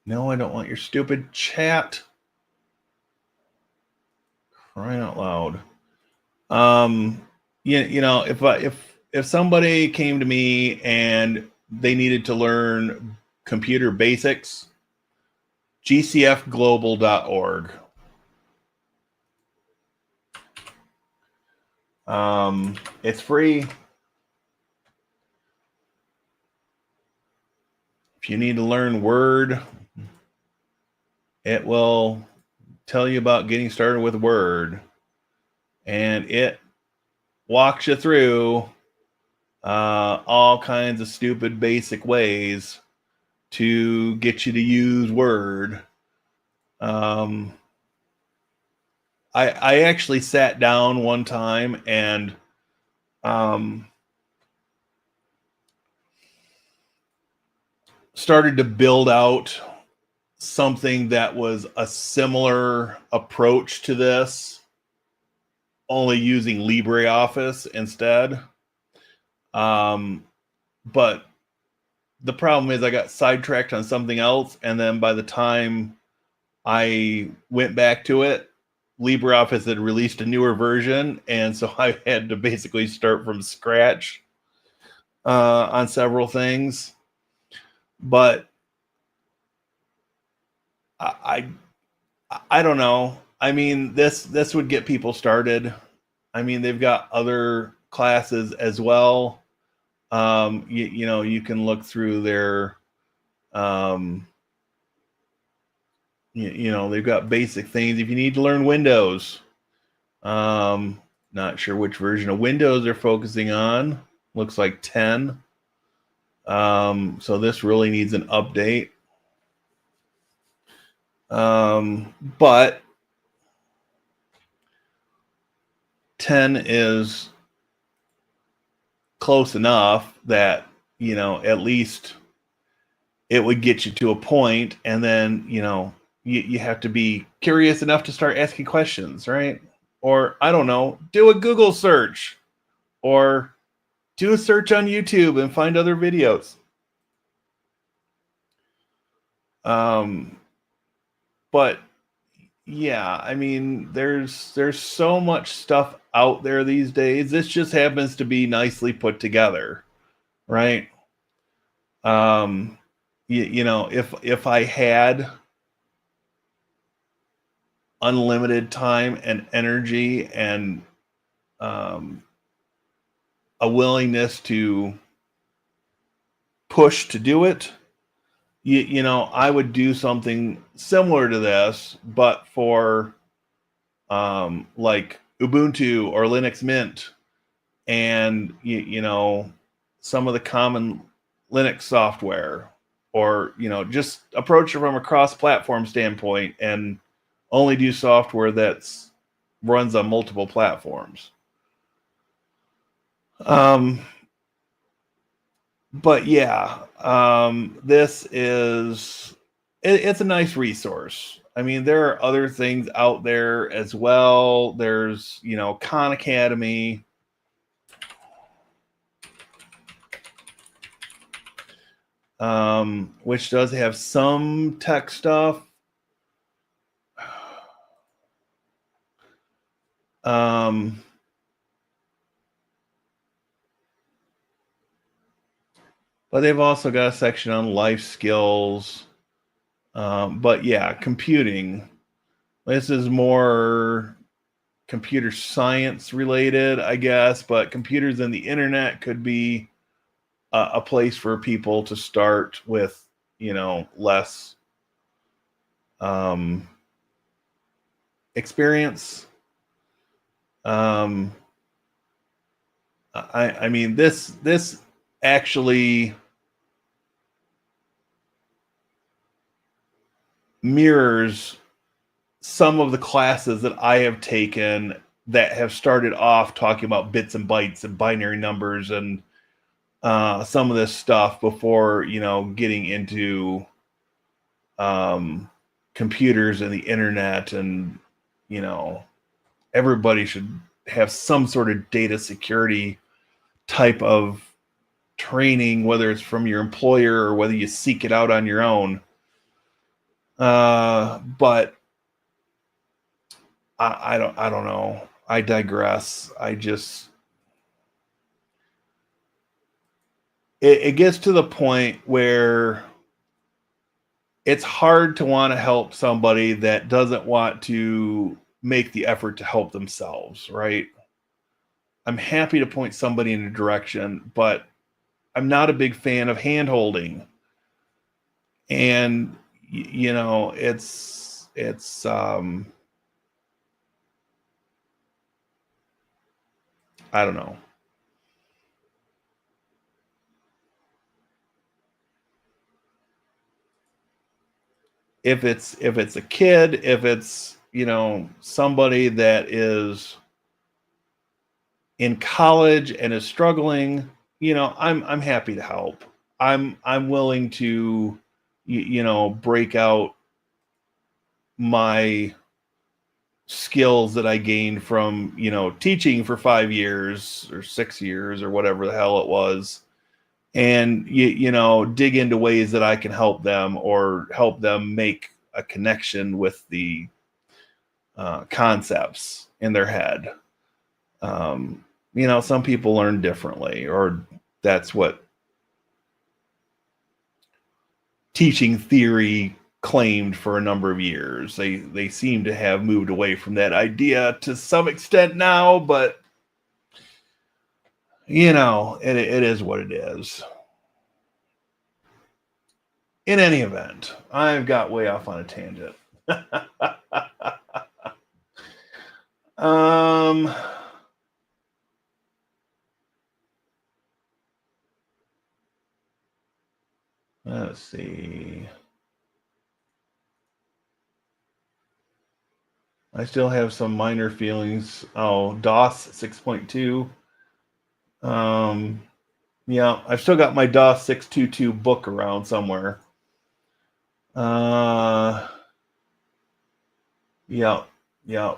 No, I don't want your stupid chat. Crying out loud. If somebody came to me and they needed to learn computer basics, gcfglobal.org. It's free. If you need to learn Word, it will tell you about getting started with Word. And it walks you through all kinds of stupid basic ways to get you to use Word. I actually sat down one time and started to build out something that was a similar approach to this, only using LibreOffice instead. But the problem is I got sidetracked on something else, and then by the time I went back to it, LibreOffice had released a newer version, and so I had to basically start from scratch on several things. But I don't know. I mean, this would get people started. I mean, they've got other classes as well. You know, you can look through their, you know, they've got basic things. If you need to learn Windows, not sure which version of Windows they're focusing on. Looks like 10. So this really needs an update. But 10 is close enough that, you know, at least it would get you to a point, and then, you know, you have to be curious enough to start asking questions, right? Or, I don't know, do a Google search or do a search on YouTube and find other videos. But yeah, I mean, there's so much stuff out there these days. This just happens to be nicely put together, right? You know, if I had unlimited time and energy and a willingness to push to do it, you know, I would do something similar to this, but for like Ubuntu or Linux Mint, and you know, some of the common Linux software, or, you know, just approach it from a cross-platform standpoint and only do software that's runs on multiple platforms. But yeah, this is it's a nice resource. I mean, there are other things out there as well. There's, you know, Khan Academy, which does have some tech stuff. Um, but they've also got a section on life skills. But yeah, computing. This is more computer science related, I guess, but computers and the internet could be a place for people to start with, you know, less experience. I mean, this actually mirrors some of the classes that I have taken that have started off talking about bits and bytes and binary numbers and some of this stuff before, you know, getting into computers and the internet. And, you know, everybody should have some sort of data security type of training, whether it's from your employer or whether you seek it out on your own. But I don't know. I digress. It gets to the point where it's hard to want to help somebody that doesn't want to make the effort to help themselves, right? I'm happy to point somebody in a direction, but I'm not a big fan of hand holding. And it's I don't know. If it's a kid, if it's somebody that is in college and is struggling, I'm happy to help. I'm willing to break out my skills that I gained from teaching for 5 years or 6 years or whatever the hell it was, and dig into ways that I can help them or help them make a connection with the concepts in their head. Some people learn differently, or that's what teaching theory claimed for a number of years. They seem to have moved away from that idea to some extent now, but it is what it is. In any event, I've got way off on a tangent. um let's see. I still have some minor feelings. Oh, DOS 6.2. Yeah, I've still got my DOS 622 book around somewhere. Uh, yeah, yeah.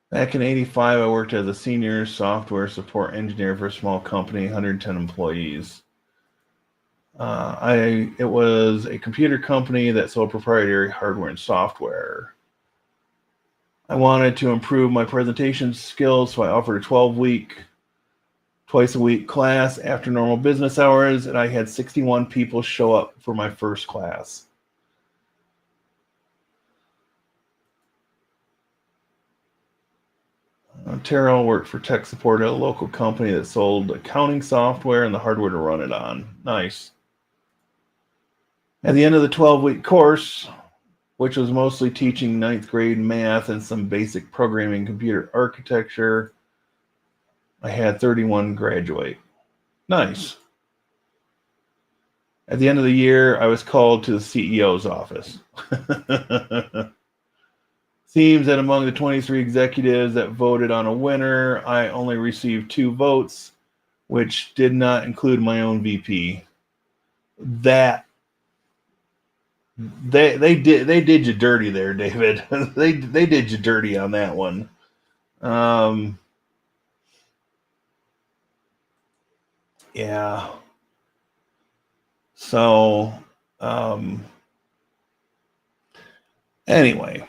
Back in '85, I worked as a senior software support engineer for a small company, 110 employees. It was a computer company that sold proprietary hardware and software. I wanted to improve my presentation skills, so I offered a 12-week, twice a week class after normal business hours, and I had 61 people show up for my first class. Terrell worked for tech support at a local company that sold accounting software and the hardware to run it on. Nice. At the end of the 12-week course, which was mostly teaching ninth grade math and some basic programming computer architecture, I had 31 graduate. Nice. At the end of the year, I was called to the CEO's office. Seems that among the 23 executives that voted on a winner, I only received 2 votes, which did not include my own VP. That they did you dirty there, David. they did you dirty on that one. Yeah. So anyway,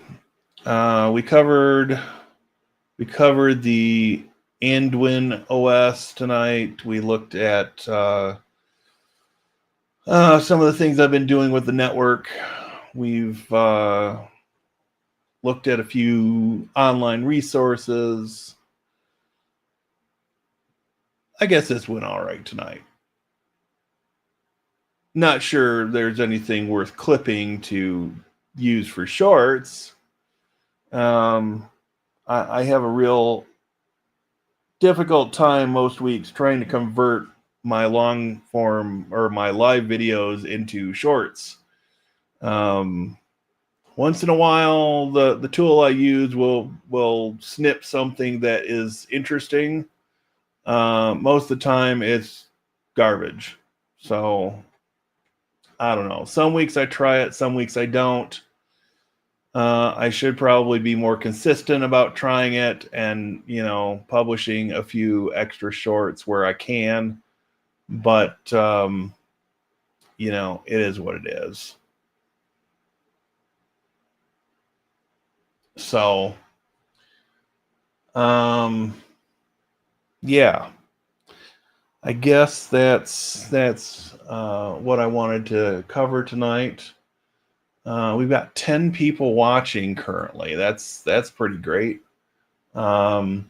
we covered the AnduinOS tonight. We looked at some of the things I've been doing with the network. We've looked at a few online resources. I guess this went all right tonight. Not sure there's anything worth clipping to use for shorts. I have a real difficult time most weeks trying to convert my long form or my live videos into shorts. Once in a while, the tool I use will snip something that is interesting. Most of the time, it's garbage. So I don't know. Some weeks I try it, some weeks I don't. I should probably be more consistent about trying it and, publishing a few extra shorts where I can. But, it is what it is. So, yeah. I guess that's what I wanted to cover tonight. We've got 10 people watching currently. That's pretty great. If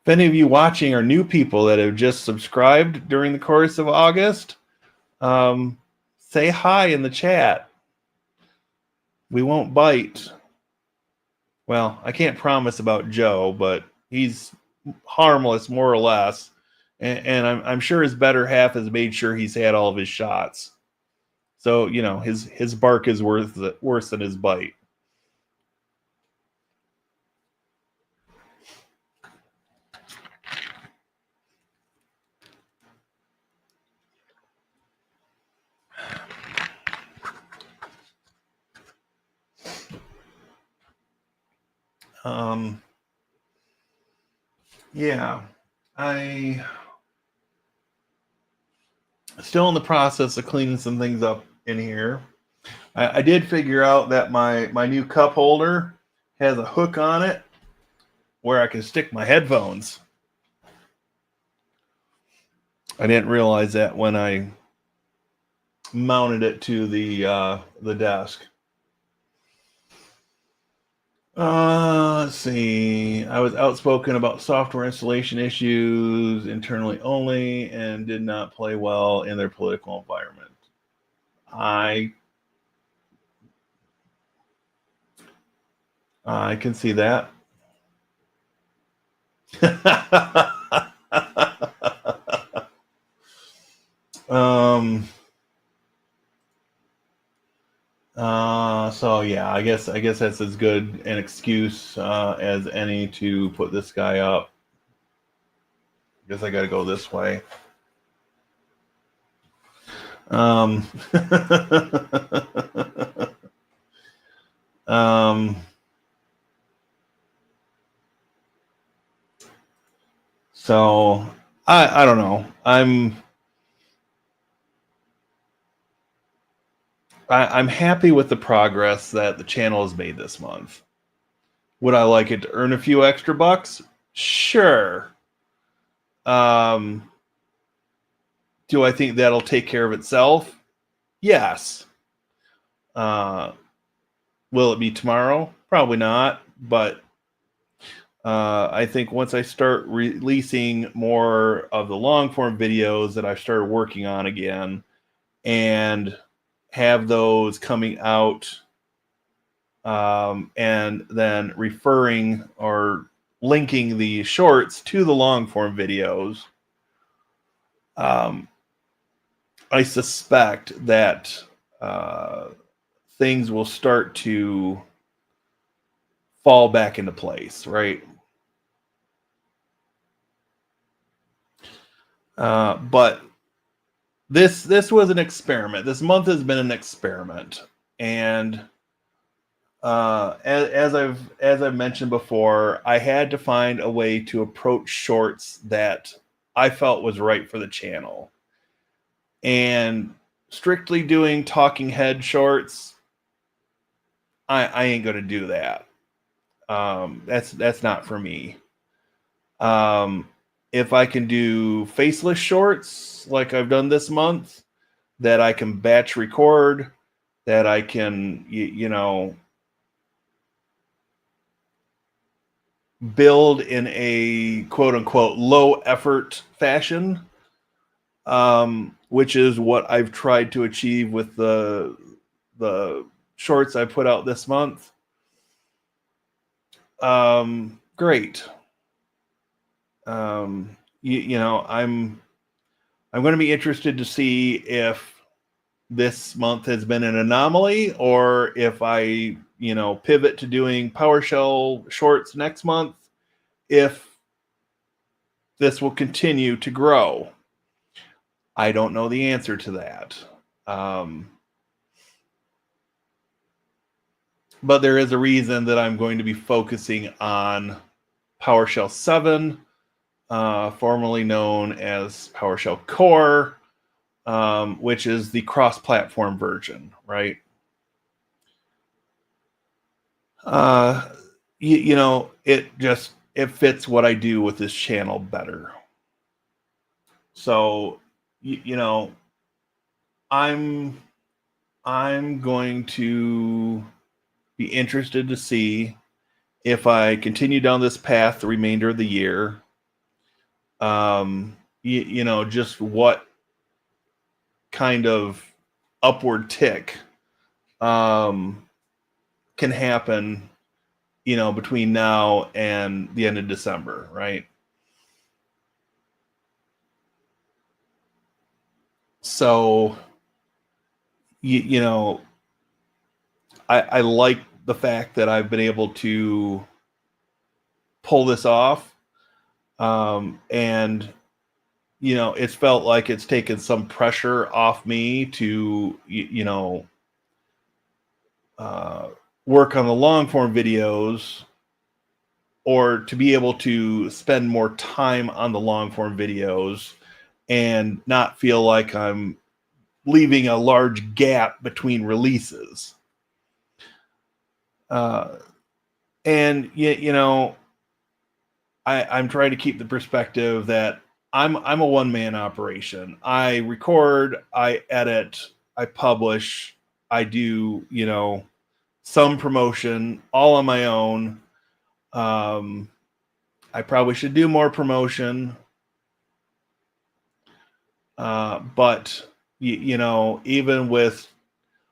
any of you watching are new people that have just subscribed during the course of August, say hi in the chat. We won't bite. Well, I can't promise about Joe, but he's harmless more or less, and I'm sure his better half has made sure he's had all of his shots. So his bark is worse than his bite. Yeah, I still in the process of cleaning some things up in here. I did figure out that my new cup holder has a hook on it where I can stick my headphones. I didn't realize that when I mounted it to the desk. Let's see. I was outspoken about software installation issues internally only and did not play well in their political environment. I can see that. So yeah, I guess that's as good an excuse as any to put this guy up. I guess I got to go this way. um, so I don't know. I'm happy with the progress that the channel has made this month. Would I like it to earn a few extra bucks? Sure. Do I think that'll take care of itself? Yes. Will it be tomorrow? Probably not. But I think once I start releasing more of the long form videos that I've started working on again and have those coming out and then referring or linking the shorts to the long form videos, I suspect that things will start to fall back into place, right? But this was an experiment. This month has been an experiment, and as I've mentioned before, I had to find a way to approach shorts that I felt was right for the channel. And strictly doing talking head shorts, I ain't gonna do that. That's not for me. If I can do faceless shorts like I've done this month, that I can batch record, that I can build in a quote unquote low effort fashion, which is what I've tried to achieve with the shorts I put out this month. Great. I'm going to be interested to see if this month has been an anomaly or if I pivot to doing PowerShell shorts next month, if this will continue to grow. I don't know the answer to that. But there is a reason that I'm going to be focusing on PowerShell 7, formerly known as PowerShell Core, which is the cross-platform version, right? It fits what I do with this channel better. So, you know, I'm I'm going to be interested to see if I continue down this path the remainder of the year. Just what kind of upward tick um, can happen, between now and the end of December, right? So, you know, I like the fact that I've been able to pull this off. And, it's felt like it's taken some pressure off me to, uh, work on the long form videos, or to be able to spend more time on the long form videos and not feel like I'm leaving a large gap between releases. Uh, and I'm trying to keep the perspective that I'm a one man operation. I record, I edit, I publish, I do some promotion all on my own. Um, I probably should do more promotion, but even with,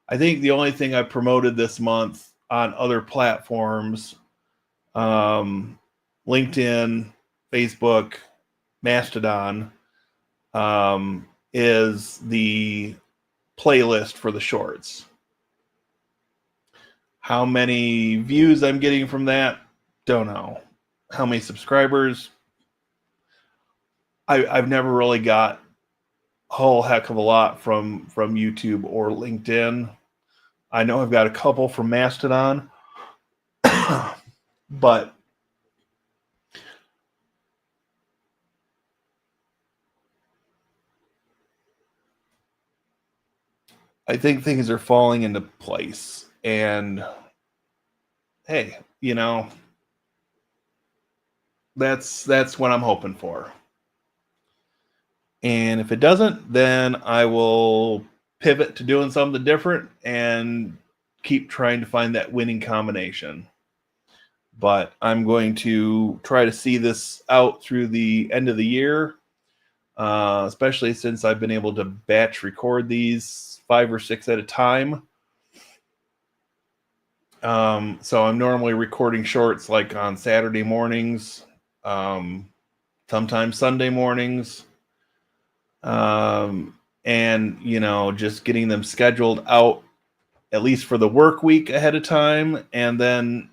I think the only thing I promoted this month on other platforms, um, LinkedIn, Facebook, Mastodon, is the playlist for the shorts. How many views I'm getting from that, don't know. How many subscribers? I've never really got a whole heck of a lot from YouTube or LinkedIn. I know I've got a couple from Mastodon, but I think things are falling into place. And hey, that's what I'm hoping for. And if it doesn't, then I will pivot to doing something different and keep trying to find that winning combination. But I'm going to try to see this out through the end of the year, especially since I've been able to batch record these 5 or 6 at a time. So I'm normally recording shorts like on Saturday mornings, sometimes Sunday mornings, and just getting them scheduled out at least for the work week ahead of time, and then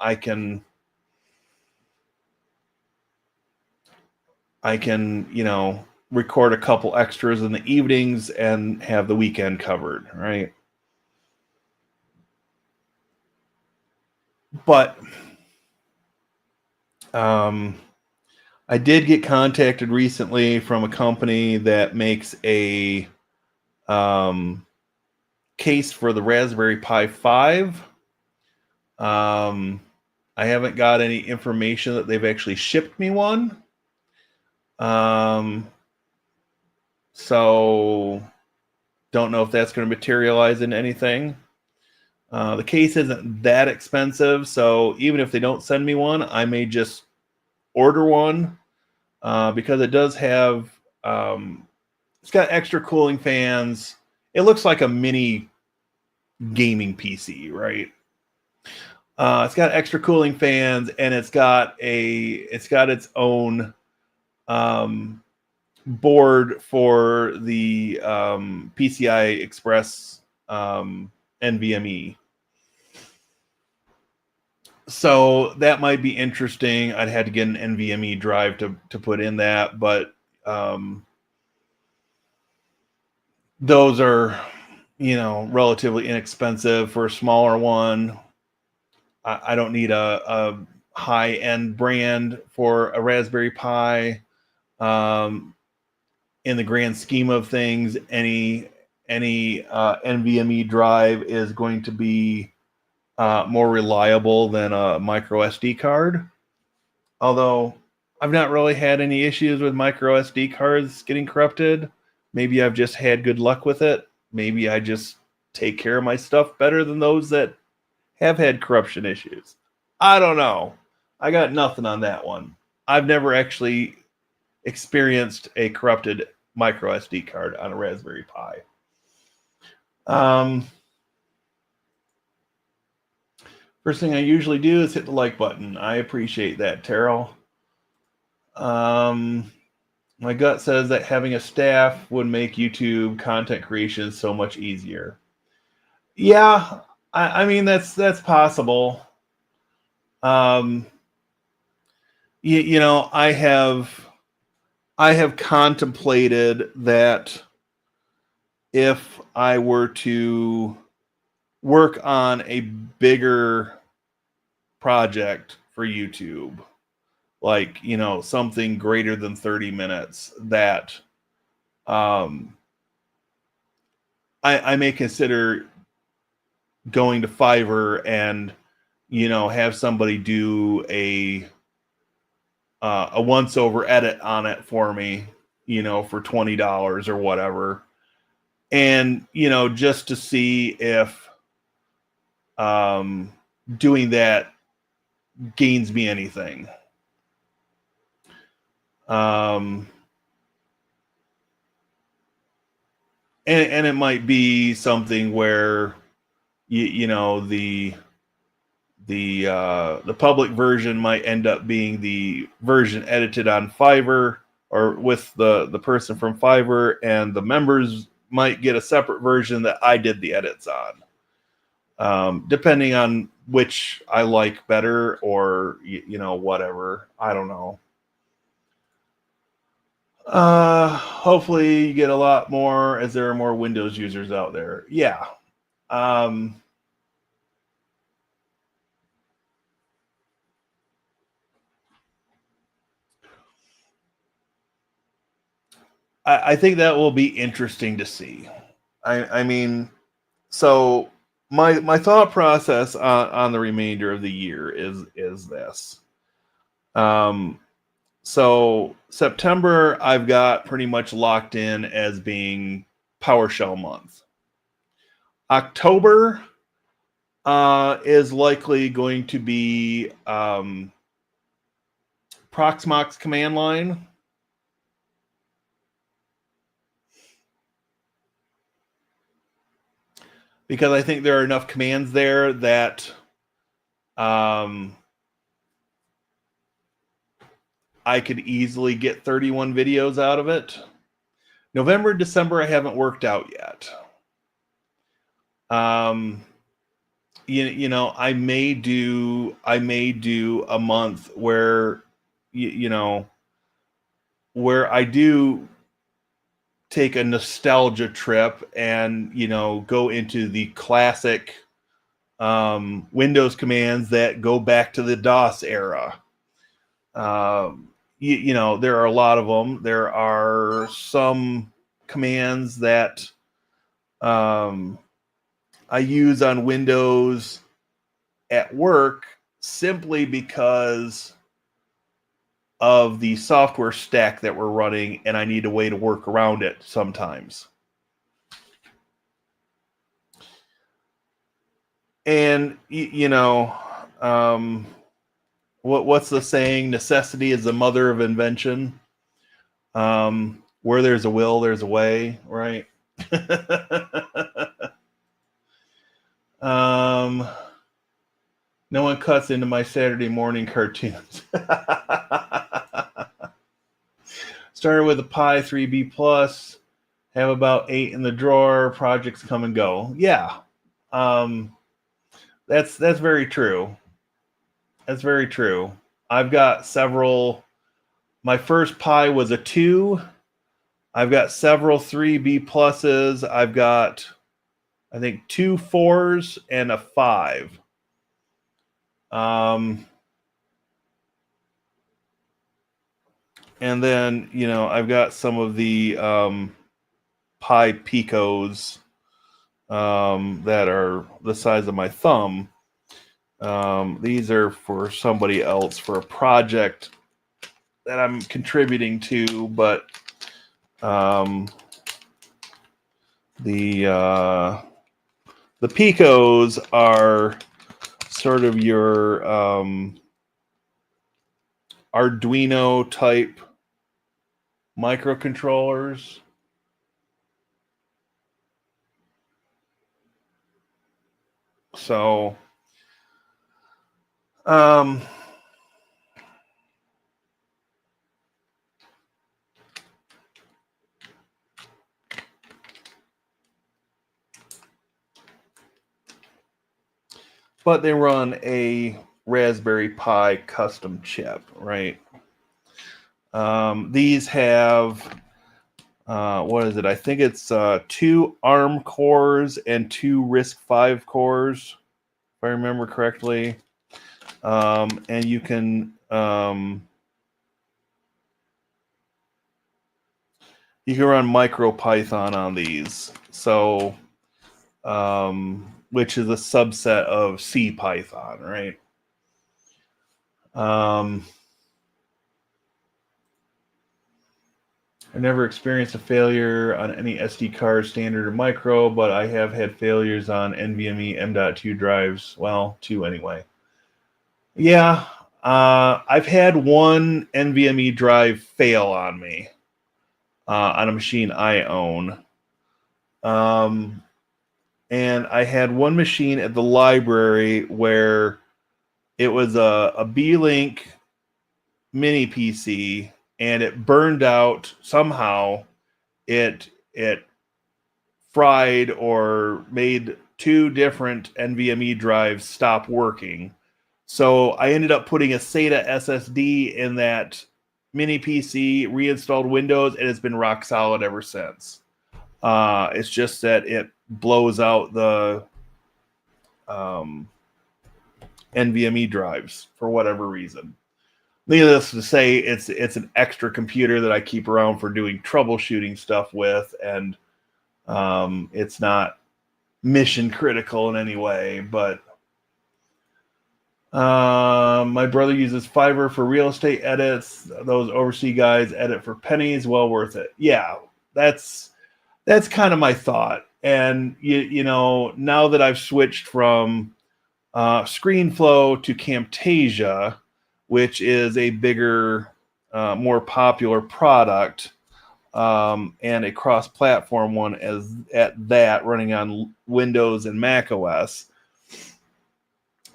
I can record a couple extras in the evenings and have the weekend covered, right? But I did get contacted recently from a company that makes a case for the Raspberry Pi 5. I haven't got any information that they've actually shipped me one. So don't know if that's going to materialize into anything. The case isn't that expensive, so even if they don't send me one, I may just order one, because it does have, it's got extra cooling fans. It looks like a mini gaming PC, right? It's got extra cooling fans, and it's got its own board for the PCI Express NVMe. So that might be interesting. I'd had to get an NVMe drive to put in that, but those are relatively inexpensive for a smaller one. I don't need a high end brand for a Raspberry Pi. In the grand scheme of things, any NVMe drive is going to be more reliable than a micro SD card. Although I've not really had any issues with micro SD cards getting corrupted. Maybe I've just had good luck with it. Maybe I just take care of my stuff better than those that have had corruption issues. I don't know. I got nothing on that one. I've never actually experienced a corrupted micro SD card on a Raspberry Pi. First thing I usually do is hit the like button. I appreciate that, Terrell. My gut says that having a staff would make YouTube content creation so much easier. Yeah, I mean that's possible. You know, I have contemplated that if I were to work on a bigger project for YouTube, like, you know, something greater than 30 minutes, that I may consider going to Fiverr and, you know, have somebody do a once over edit on it for me, you know, for $20 or whatever. And, you know, just to see if doing that gains me anything. And it might be something where you know the public version might end up being the version edited on Fiverr or with the person from Fiverr, and the members might get a separate version that I did the edits on, depending on which I like better, or you know, whatever. I don't know. Hopefully you get a lot more as there are more Windows users out there. Yeah. I think that will be interesting to see. I mean, so my thought process on the remainder of the year is this. So September I've got pretty much locked in as being PowerShell month. October is likely going to be Proxmox command line. Because I think there are enough commands there that I could easily get 31 videos out of it. November, December, I haven't worked out yet. You know, I may do a month where you know, where I do take a nostalgia trip and, you know, go into the classic Windows commands that go back to the DOS era. You know, there are a lot of them. There are some commands that I use on Windows at work simply because of the software stack that we're running, and I need a way to work around it sometimes. And you know, what's the saying? Necessity is the mother of invention. Where there's a will, there's a way, right? No one cuts into my Saturday morning cartoons. Started with a Pi 3B plus, have about 8 in the drawer. Projects come and go. Yeah, that's very true. That's very true. I've got several. My first Pi was a 2. I've got several 3B pluses. I've got, I think, 2 4s and a 5. And then, you know, I've got some of the Pi Picos that are the size of my thumb. These are for somebody else for a project that I'm contributing to, but the Picos are sort of your Arduino type microcontrollers. So, but they run a Raspberry Pi custom chip, right? These have what is it? I think it's 2 ARM cores and 2 RISC-V cores, if I remember correctly. And you can run MicroPython on these. So, which is a subset of C Python, right? I never experienced a failure on any SD card, standard or micro, but I have had failures on NVMe M.2 drives. Well, 2 anyway. Yeah, I've had one NVMe drive fail on me on a machine I own. And I had one machine at the library where it was a B-Link mini PC, and it burned out somehow. It fried or made 2 different NVMe drives stop working. So I ended up putting a SATA SSD in that mini PC, reinstalled Windows, and it's been rock solid ever since. It's just that it blows out the NVMe drives for whatever reason. Needless to say, it's an extra computer that I keep around for doing troubleshooting stuff with, and it's not mission critical in any way. But my brother uses Fiverr for real estate edits. Those overseas guys edit for pennies. Well worth it. Yeah, that's kind of my thought. And you know, now that I've switched from ScreenFlow to Camtasia, which is a bigger, more popular product, and a cross-platform one at that, running on Windows and Mac OS,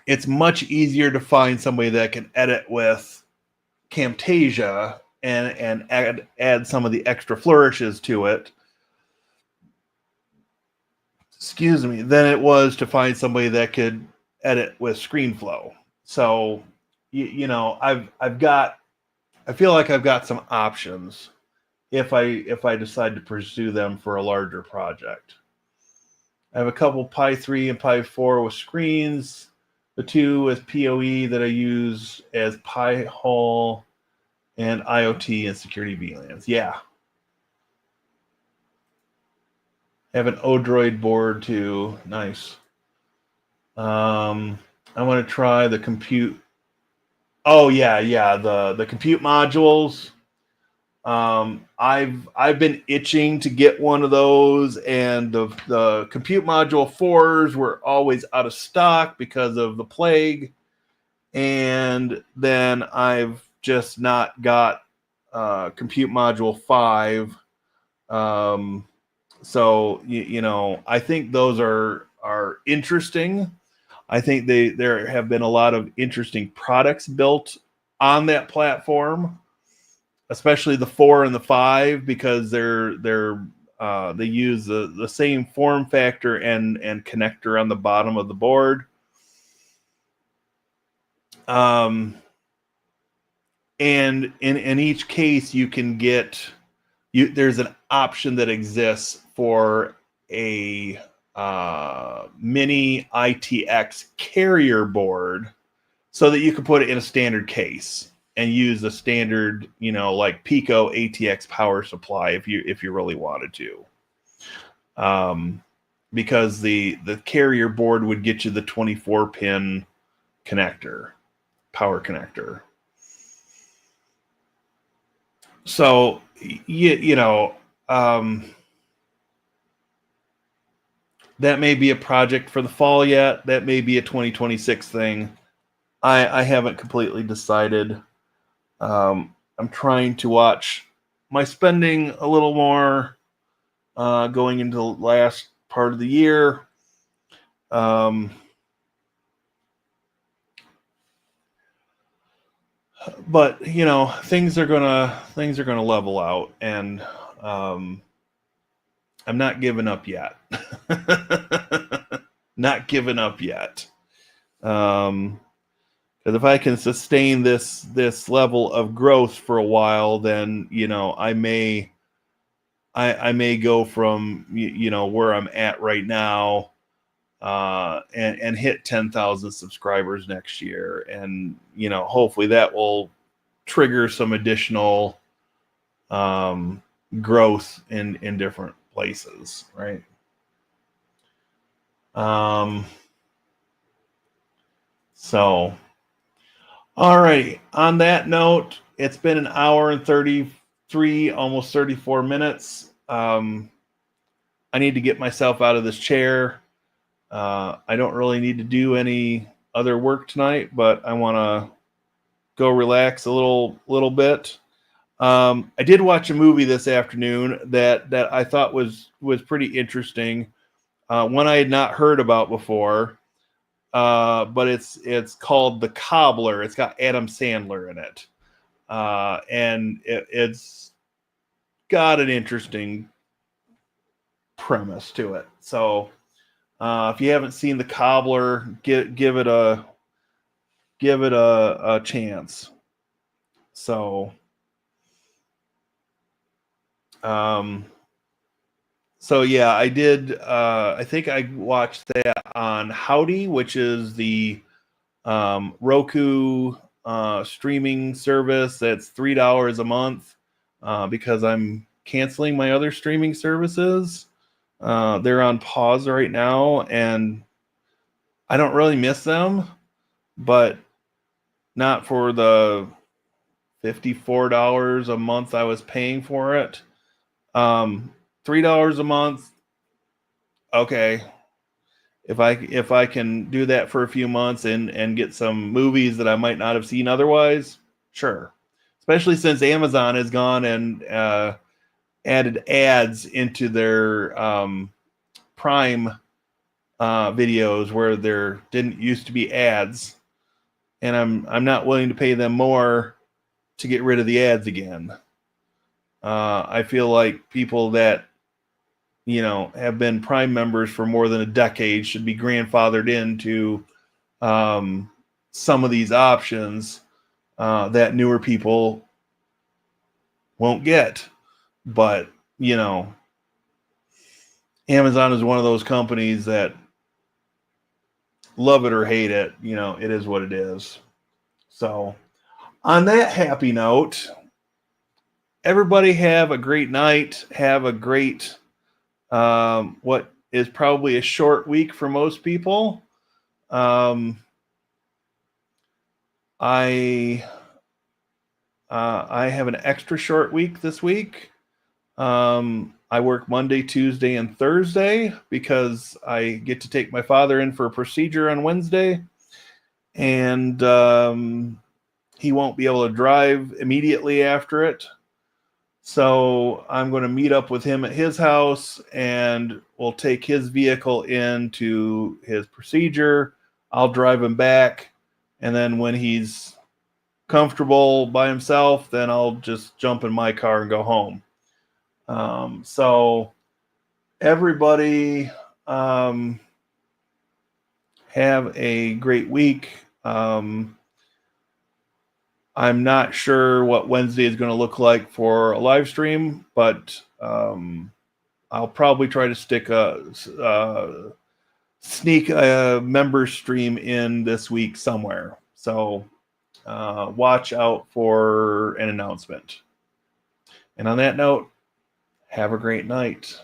it's much easier to find somebody that can edit with Camtasia and add some of the extra flourishes to it. Excuse me, than it was to find somebody that could edit with ScreenFlow. So, you know, I feel like I've got some options if I decide to pursue them for a larger project. I have a couple Pi 3 and Pi 4 with screens, the 2 as PoE that I use as Pi-hole, and IoT and security VLANs. Yeah. I have an Odroid board too. Nice. I want to try the compute. Oh yeah, the compute modules. I've been itching to get one of those, and the compute module 4s were always out of stock because of the plague, and then I've just not got compute module 5. So you know, I think those are interesting. I think there have been a lot of interesting products built on that platform, especially the 4 and the 5, because they use the same form factor and connector on the bottom of the board. And in each case, you can get there's an option that exists for a mini ITX carrier board, so that you can put it in a standard case and use a standard, you know, like Pico ATX power supply if you really wanted to. Because the carrier board would get you the 24-pin connector, power connector. So you know, that may be a project for the fall yet. That may be a 2026 thing. I haven't completely decided. I'm trying to watch my spending a little more going into the last part of the year. But you know, things are gonna level out, and I'm not giving up yet. Not giving up yet. Because if I can sustain this level of growth for a while, then you know I may go from you know where I'm at right now and hit 10,000 subscribers next year, and you know hopefully that will trigger some additional growth in different places, right? So, all right. On that note, it's been an hour and 33, almost 34 minutes. I need to get myself out of this chair. I don't really need to do any other work tonight, but I want to go relax a little bit. I did watch a movie this afternoon that I thought was pretty interesting. One I had not heard about before, but it's called The Cobbler. It's got Adam Sandler in it, and it's got an interesting premise to it. So if you haven't seen The Cobbler, give it a chance. So. So yeah, I did. I think I watched that on Howdy, which is the Roku streaming service. That's $3 a month because I'm canceling my other streaming services. They're on pause right now, and I don't really miss them, but not for the $54 a month I was paying for it. $3 a month. Okay, if I can do that for a few months and get some movies that I might not have seen otherwise, sure. Especially since Amazon has gone and added ads into their Prime videos where there didn't used to be ads, and I'm not willing to pay them more to get rid of the ads again. I feel like people that you know have been Prime members for more than a decade should be grandfathered into some of these options that newer people won't get. But you know, Amazon is one of those companies that love it or hate it. You know, it is what it is. So, on that happy note, everybody have a great night. Have a great what is probably a short week for most people. I have an extra short week this week. I work Monday, Tuesday, and Thursday because I get to take my father in for a procedure on Wednesday, and he won't be able to drive immediately after it. So I'm going to meet up with him at his house, and we'll take his vehicle into his procedure. I'll drive him back, and then when he's comfortable by himself, then I'll just jump in my car and go home. So everybody have a great week. I'm not sure what Wednesday is going to look like for a live stream, but I'll probably try to sneak a member stream in this week somewhere. So watch out for an announcement. And on that note, have a great night.